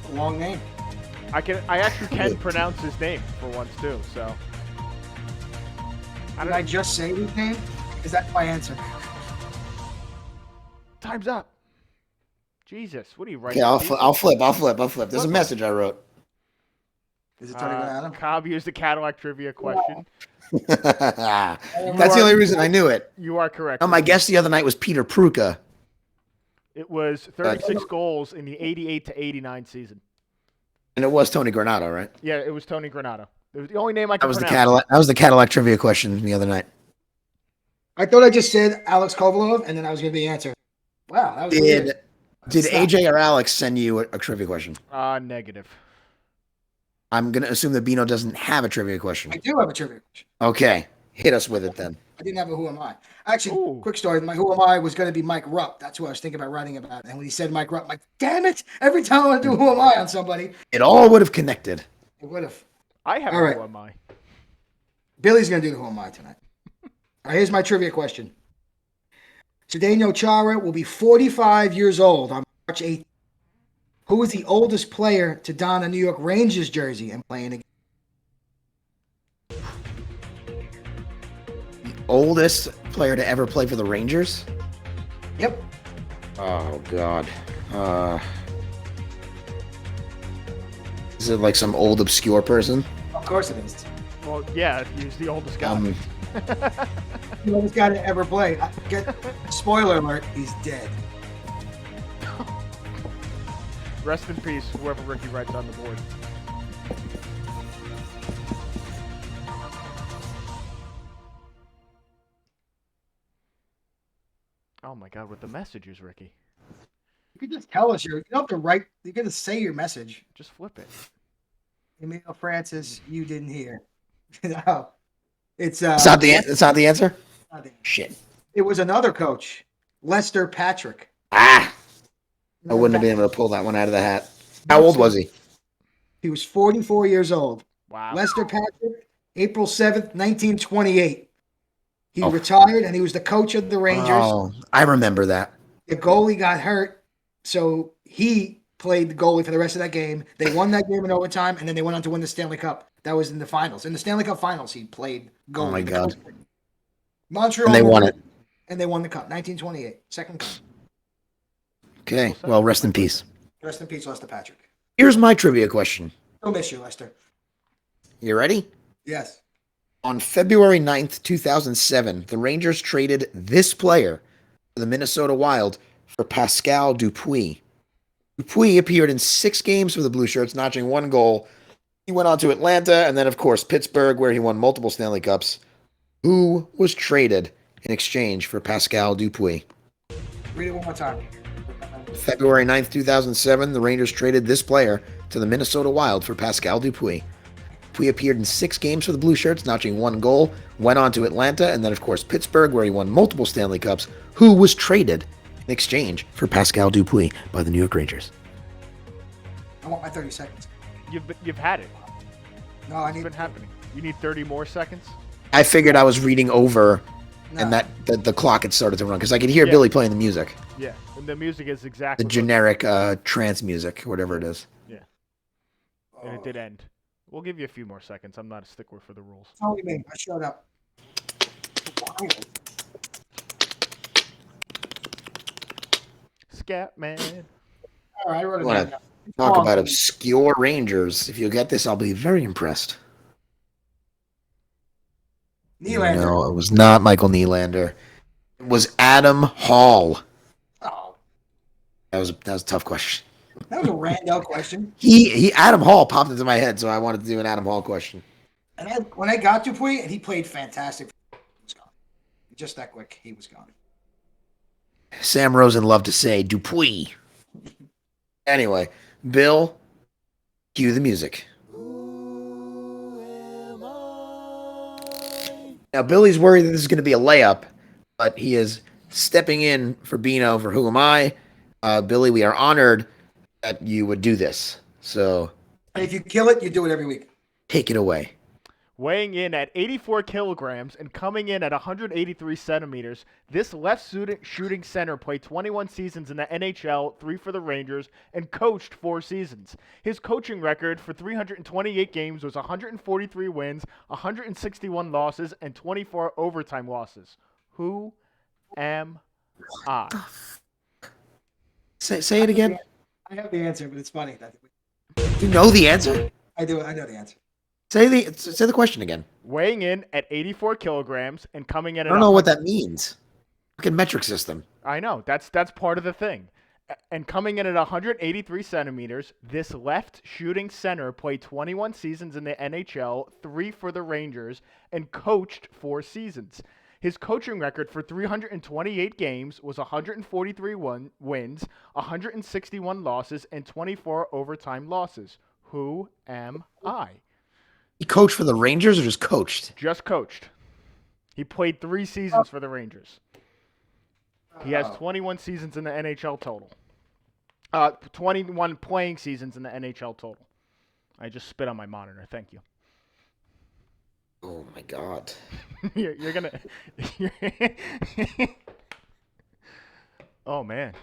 A long name. I actually can pronounce his name for once too. So. Did I just say his name? Is that my answer? Time's up. Jesus, what are you Okay, writing? I'll flip. There's a message I wrote. Is it Tony Granato? Cobb used the Cadillac trivia question. That's the only reason I knew it. You are correct. Oh, my guest the other night was Peter Pruka. It was 36 goals in the 88 to 89 season. And it was Tony Granato, right? Yeah, it was Tony Granato. It was the only name I could That was pronounce. That was the Cadillac trivia question the other night. I thought I just said Alex Kovalov, and then I was going to be the answer. Wow, that was weird. Did Stop. AJ or Alex send you a trivia question? Negative. I'm going to assume that Bino doesn't have a trivia question. I do have a trivia question. Okay, hit us with it then. I didn't have a Who Am I. Actually, Ooh. quick story. My Who Am I was going to be Mike Rupp. That's who I was thinking about writing about. And when he said Mike Rupp, I'm like, damn it! Every time I want to do Who Am I on somebody, It all would have connected. it would have. I have All a right. Who Am I. Billy's going to do the Who Am I tonight. All right, here's my trivia question. Zdeno Chara will be 45 years old on March 8th. Who is the oldest player to don a New York Rangers jersey and play in a game? Oldest player to ever play for the Rangers? Yep. Oh, God. Is it like some old obscure person? Of course it is. Well, yeah, he's the oldest guy. The oldest guy to ever play. Spoiler alert, he's dead. Rest in peace, whoever Ricky writes on the board. Oh my God, with the messages, Ricky. You can just tell us you don't have to write. You can just say your message. Just flip it. Emil Francis, you didn't hear. No, it's It's not the answer? not the- Shit. It was another coach, Lester Patrick. Ah! I wouldn't have been able to pull that one out of the hat. How old was he? He was 44 years old. Wow. Lester Patrick, April 7th, 1928. He Oh. retired and he was the coach of the Rangers. Oh, I remember that. The goalie got hurt, so he played the goalie for the rest of that game. They won that game in overtime, and then they went on to win the Stanley Cup. That was in the finals. In the Stanley Cup finals, he played goalie. Oh, my God. Montreal. And they won it. And they won the cup, 1928. Second cup. Okay, well, rest in peace. Rest in peace, Lester Patrick. Here's my trivia question. Don't miss you, Lester. You ready? Yes. On February 9th, 2007, the Rangers traded this player to the Minnesota Wild for Pascal Dupuis. Dupuis appeared in 6 games for the Blue Shirts, notching 1 goal. He went on to Atlanta and then, of course, Pittsburgh, where he won multiple Stanley Cups. Who was traded in exchange for Pascal Dupuis? Read it one more time. February 9th, 2007, the Rangers traded this player to the Minnesota Wild for Pascal Dupuis. Dupuis appeared in 6 games for the Blue Shirts, notching 1 goal, went on to Atlanta, and then, of course, Pittsburgh, where he won multiple Stanley Cups. Who was traded in exchange for Pascal Dupuis by the New York Rangers? I want my 30 seconds. You've had it. No, I It's need been happening. You need 30 more seconds? I figured I was reading over, No. and that the clock had started to run, because I could hear Yeah. Billy playing the music. Yeah. And the music is The exactly generic trance music, whatever it is. and it did end. We'll give you a few more seconds. I'm not a stickler for the rules. Tell me, I showed up. Wild. Scat man. All right, I wrote it Wanna down. Talk about obscure Rangers. If you get this, I'll be very impressed. Nylander. No, it was not Michael Nylander. It was Adam Hall. Oh, That was a tough question. that was a Randall question. He Adam Hall popped into my head, so I wanted to do an Adam Hall question. And when I got Dupuis, and he played fantastic, he was gone. Just that quick, he was gone. Sam Rosen loved to say Dupuis. Anyway, Bill, cue the music. Now, Billy's worried that this is going to be a layup, but he is stepping in for Bino for Who Am I? Billy, we are honored that you would do this. So And if you kill it, you do it every week. take it away. Weighing in at 84 kilograms and coming in at 183 centimeters, this left shooting center played 21 seasons in the NHL, 3 for the Rangers, and coached 4 seasons. His coaching record for 328 games was 143 wins, 161 losses, and 24 overtime losses. Who am I? Say it again. I have the answer, but it's funny. You know the answer? I do. I know the answer. Say the question again. Weighing in at 84 kilograms and coming in at I don't know what that means. Look at metric system. I know. That's part of the thing. And coming in at 183 centimeters, this left shooting center played 21 seasons in the NHL, 3 for the Rangers, and coached 4 seasons. His coaching record for 328 games was 143 wins, 161 losses, and 24 overtime losses. Who am I? He coached for the Rangers or just coached? Just coached. He played 3 seasons for the Rangers. He has Oh. 21 seasons in the NHL total. 21 playing seasons in the NHL total. I just spit on my monitor. Thank you. Oh my God. You're gonna. Oh man.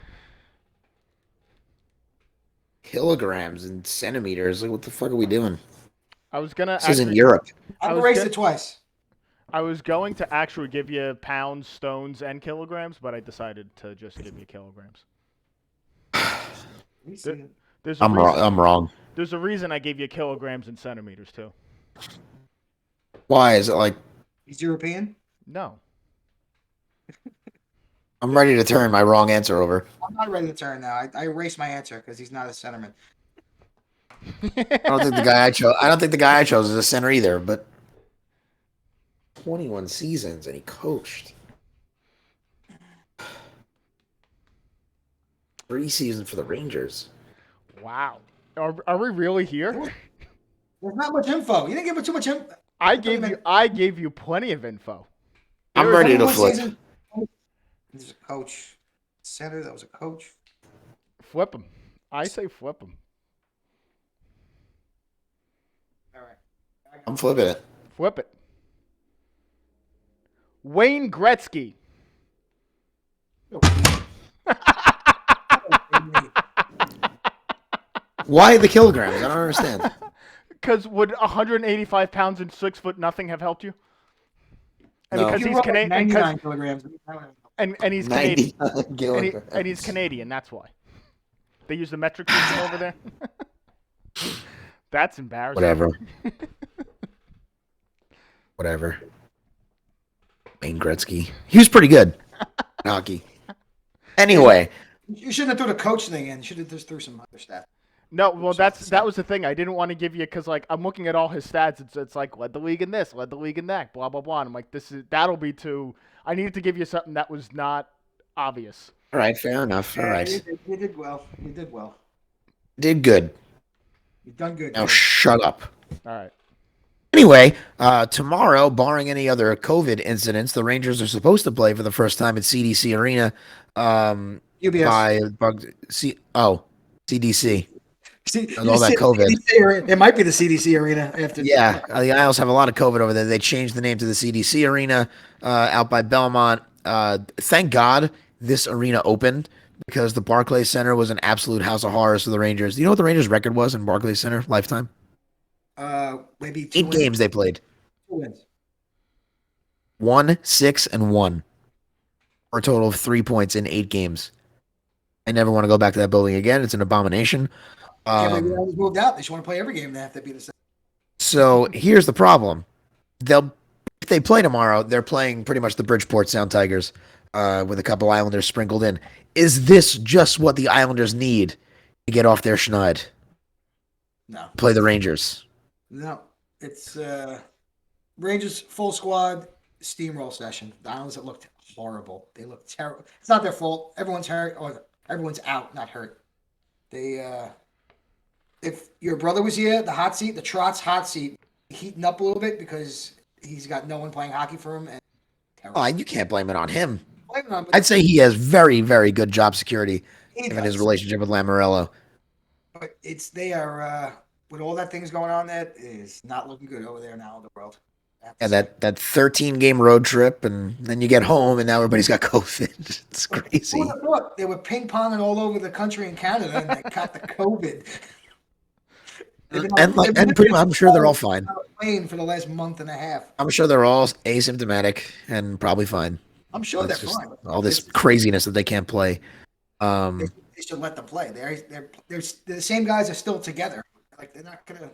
Kilograms and centimeters. Like, what the fuck are we doing? I was gonna. This isn't Europe. I I've was erased gonna- it twice. I was going to actually give you pounds, stones, and kilograms, but I decided to just give you kilograms. Let me see it. There's a I'm reason, wrong. I'm wrong. There's a reason I gave you kilograms and centimeters too. Why is it like He's European. No. I'm ready to turn my wrong answer over? I'm not ready to turn now. I erased my answer because he's not a centerman. I don't think the guy I chose. I don't think the guy I chose is a center either. But 21 seasons and he coached 3 seasons for the Rangers. Wow. Are we really here? There's not much info. You didn't give it too much info. I gave you plenty of info. I'm There is ready to only flip. There's a coach. Center. That was a coach. Flip him. I say flip him. All right. I'm flipping it. Flip it. Wayne Gretzky. Why the kilograms? I don't understand. Because would 185 pounds and 6 foot nothing have helped you? And No. because You he's wrote Canadian, 99 kilograms. and he's Canadian, 99 kilograms. and he's Canadian. That's why they use the metric system over there. That's embarrassing. Whatever. Whatever. Wayne Gretzky. He was pretty good. Hockey. Anyway, You shouldn't have threw the coach thing in. You should have just threw some other stuff. No, well, that was the thing. I didn't want to give you because like I'm looking at all his stats. It's like led the league in this, led the league in that, blah blah blah. And I'm like, that'll be too. I needed to give you something that was not obvious. all right, fair enough. All right. You did well. You did well. Did good. You've done good. Now man. shut up. All right. Anyway, tomorrow, barring any other COVID incidents, the Rangers are supposed to play for the first time at CDC Arena. UBS. CDC. See, and all that COVID. It might be the CDC arena after. Yeah, the Isles have a lot of COVID over there. They changed the name to the CDC Arena out by Belmont. Thank God this arena opened because the Barclays Center was an absolute house of horrors for the Rangers. Do you know what the Rangers' record was in Barclays Center lifetime? Maybe 2 8 wins. games they played. 2 wins. 1, 6, and 1. For a total of 3 points in 8 games. I never want to go back to that building again. It's an abomination. Maybe they always moved out. They just want to play every game. They have to be the same. So here's the problem. If they play tomorrow, they're playing pretty much the Bridgeport Sound Tigers with a couple Islanders sprinkled in. Is this just what the Islanders need to get off their schneid? No. Play the Rangers. No. It's Rangers full squad steamroll session. The Islanders that looked horrible. They looked terrible. It's not their fault. Everyone's hurt or everyone's out, not hurt. They if your brother was here, the hot seat, the Trotz hot seat, heating up a little bit because he's got no one playing hockey for him. And Oh, you can't blame it on him. blame it on, but I'd say he has very, very good job security he given his does. relationship with Lamorello. But they are with all that things going on. That is not looking good over there now in the world. And that 13-game road trip, and then you get home, and now everybody's got COVID. It's crazy. Who would have thought? They were ping ponging all over the country in Canada, and they got the COVID. I'm sure they're all fine. Playing for the last month and a half. I'm sure they're all asymptomatic and probably fine. I'm sure It's they're just fine. all this craziness that they can't play. They should let them play. They're the same guys are still together. Like they're not gonna.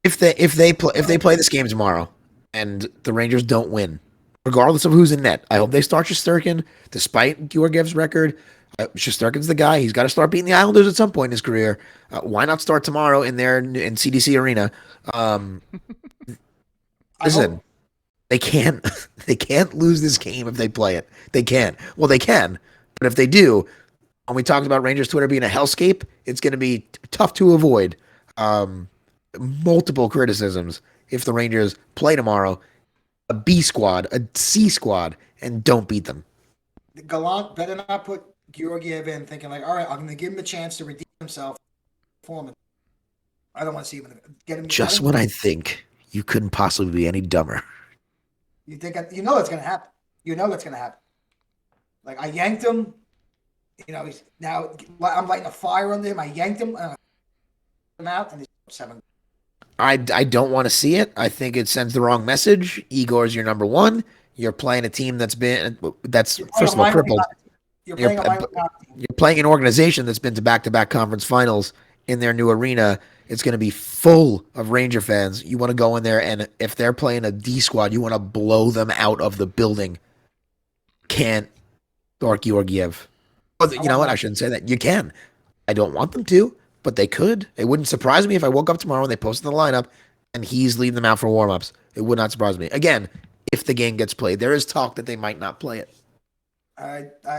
If they play this game tomorrow and the Rangers don't win, regardless of who's in net, I hope they start Shesterkin. Despite Georgiev's record, Shesterkin's the guy. He's got to start beating the Islanders at some point in his career. Why not start tomorrow in CDC Arena? Listen, they can't lose this game if they play it. They can't. Well, they can, but if they do, when we talked about Rangers Twitter being a hellscape, it's going to be tough to avoid multiple criticisms if the Rangers play tomorrow a B squad, a C squad, and don't beat them. Gallant better not put Georgiev in thinking like, all right, I'm going to give him a chance to redeem himself. I don't want to see him get him. Just when I think you couldn't possibly be any dumber. You think you know that's going to happen. You know that's going to happen. Like I yanked him. You know, he's now I'm lighting a fire under him. I yanked him out, and he's 7. I don't want to see it. I think it sends the wrong message. Igor's your number one. You're playing a team that's first of all crippled. You're playing an organization that's been to back-to-back conference finals in their new arena. It's going to be full of Ranger fans. You want to go in there, and if they're playing a D squad, you want to blow them out of the building. Can't Dork Georgiev. Well, you know what? I shouldn't say that. You can. I don't want them to, but they could. It wouldn't surprise me if I woke up tomorrow and they posted the lineup and he's leading them out for warm-ups. It would not surprise me. Again, if the game gets played, there is talk that they might not play it,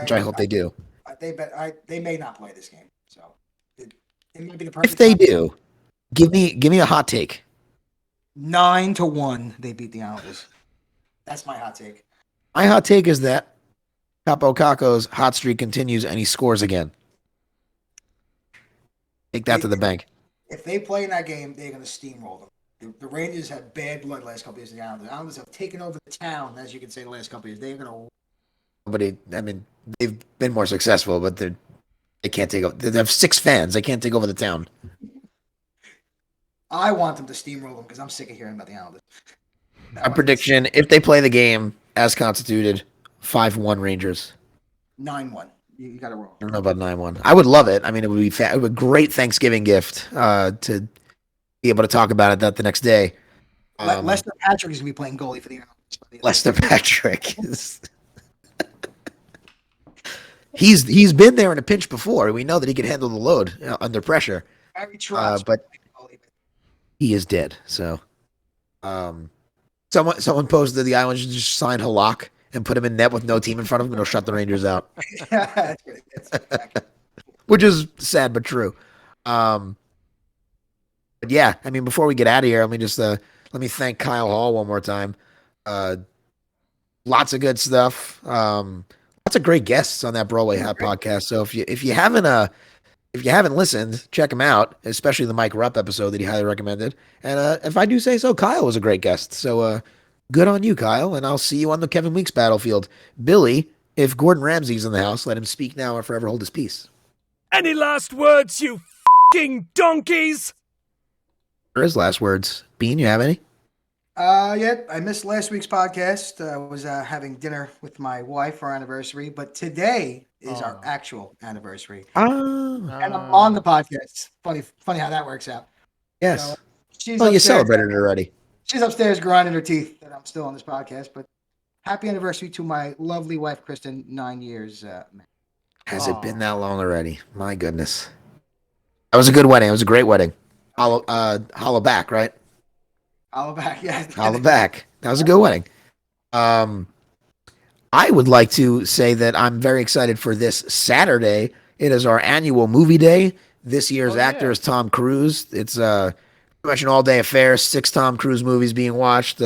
which I hope they do. They may not play this game, so it might be the perfect. If they do, give me a hot take. 9-1, they beat the Islanders. That's my hot take. My hot take is that Capo Caco's hot streak continues and he scores again. Take that to the bank. If they play in that game, they're going to steamroll them. The Rangers have bad blood the last couple of years. The Islanders have taken over the town, as you can say, the last couple of years. They're going to. They've been more successful, but they can't take over. They have 6 fans. They can't take over the town. I want them to steamroll them because I'm sick of hearing about the Islanders. A prediction: if they play the game as constituted, 5-1 Rangers. 9-1. You got to roll. I don't know about 9-1. I would love it. I mean, it would be it would be a great Thanksgiving gift to be able to talk about it the next day. Lester Patrick is going to be playing goalie for the Islanders. Lester Patrick is. He's been there in a pinch before. We know that he can handle the load under pressure. But he is dead. So, someone posted the Islanders just signed Halak and put him in net with no team in front of him, and he'll shut the Rangers out. Which is sad but true. But yeah, I mean, before we get out of here, let me thank Kyle Hall one more time. Lots of good stuff. Lots of great guests on that Broadway Hat podcast. So if you haven't listened, check him out, especially the Mike Rupp episode that he highly recommended. And if I do say so, Kyle was a great guest. So good on you, Kyle, and I'll see you on the Kevin Weeks battlefield. Billy, if Gordon Ramsay's in the house, let him speak now or forever hold his peace. Any last words, you f***ing donkeys? For his last words. Bean, you have any? Yeah, I missed last week's podcast. I was having dinner with my wife for our anniversary, but today is our actual anniversary. And I'm on the podcast. Funny how that works out. Yes. So, you celebrated it already. She's upstairs grinding her teeth that I'm still on this podcast, but happy anniversary to my lovely wife, Kristen, 9 years. Has it been that long already? My goodness. That was a good wedding. It was a great wedding. Hollow back, right? Hollow back, yeah. Hollow back. That was a good wedding. I would like to say that I'm very excited for this Saturday. It is our annual movie day. This year's actor is Tom Cruise. It's pretty much an all-day affair. 6 Tom Cruise movies being watched.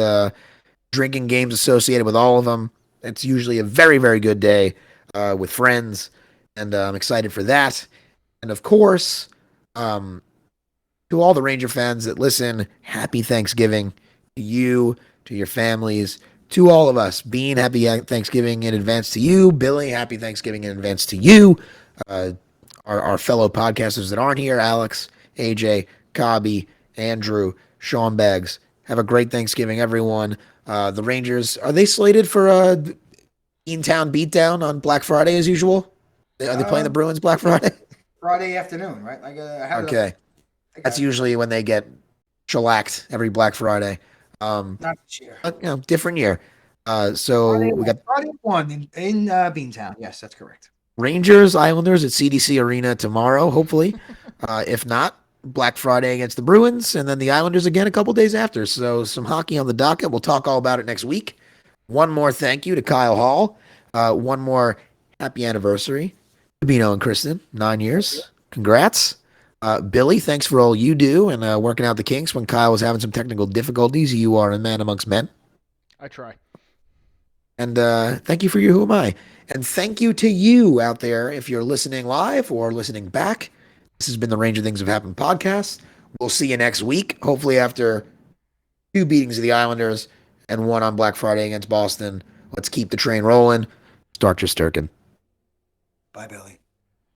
Drinking games associated with all of them. It's usually a very, very good day with friends, and I'm excited for that. And of course, to all the Ranger fans that listen, happy Thanksgiving to you, to your families, to all of us. Bean, happy Thanksgiving in advance to you. Billy, happy Thanksgiving in advance to you. Our fellow podcasters that aren't here, Alex, AJ, Cobby, Andrew, Sean Beggs. Have a great Thanksgiving, everyone. The Rangers, are they slated for a in-town beatdown on Black Friday as usual? Are they playing the Bruins Black Friday? Friday afternoon, right? Okay. That's usually when they get shellacked every Black Friday. Not this year. Different year. So we got Friday 1 in Beantown. Yes, that's correct. Rangers, Islanders at CDC Arena tomorrow, hopefully. If not, Black Friday against the Bruins, and then the Islanders again a couple days after. So some hockey on the docket. We'll talk all about it next week. One more thank you to Kyle Hall. One more happy anniversary to Bino and Kristen. 9 years. Congrats. Billy, thanks for all you do and working out the kinks when Kyle was having some technical difficulties. You are a man amongst men. I try. And thank you for your Who Am I? And thank you to you out there if you're listening live or listening back. This has been the Range of Things Have Happened podcast. We'll see you next week, hopefully after 2 beatings of the Islanders and 1 on Black Friday against Boston. Let's keep the train rolling. Start your Sturkin. Bye, Billy.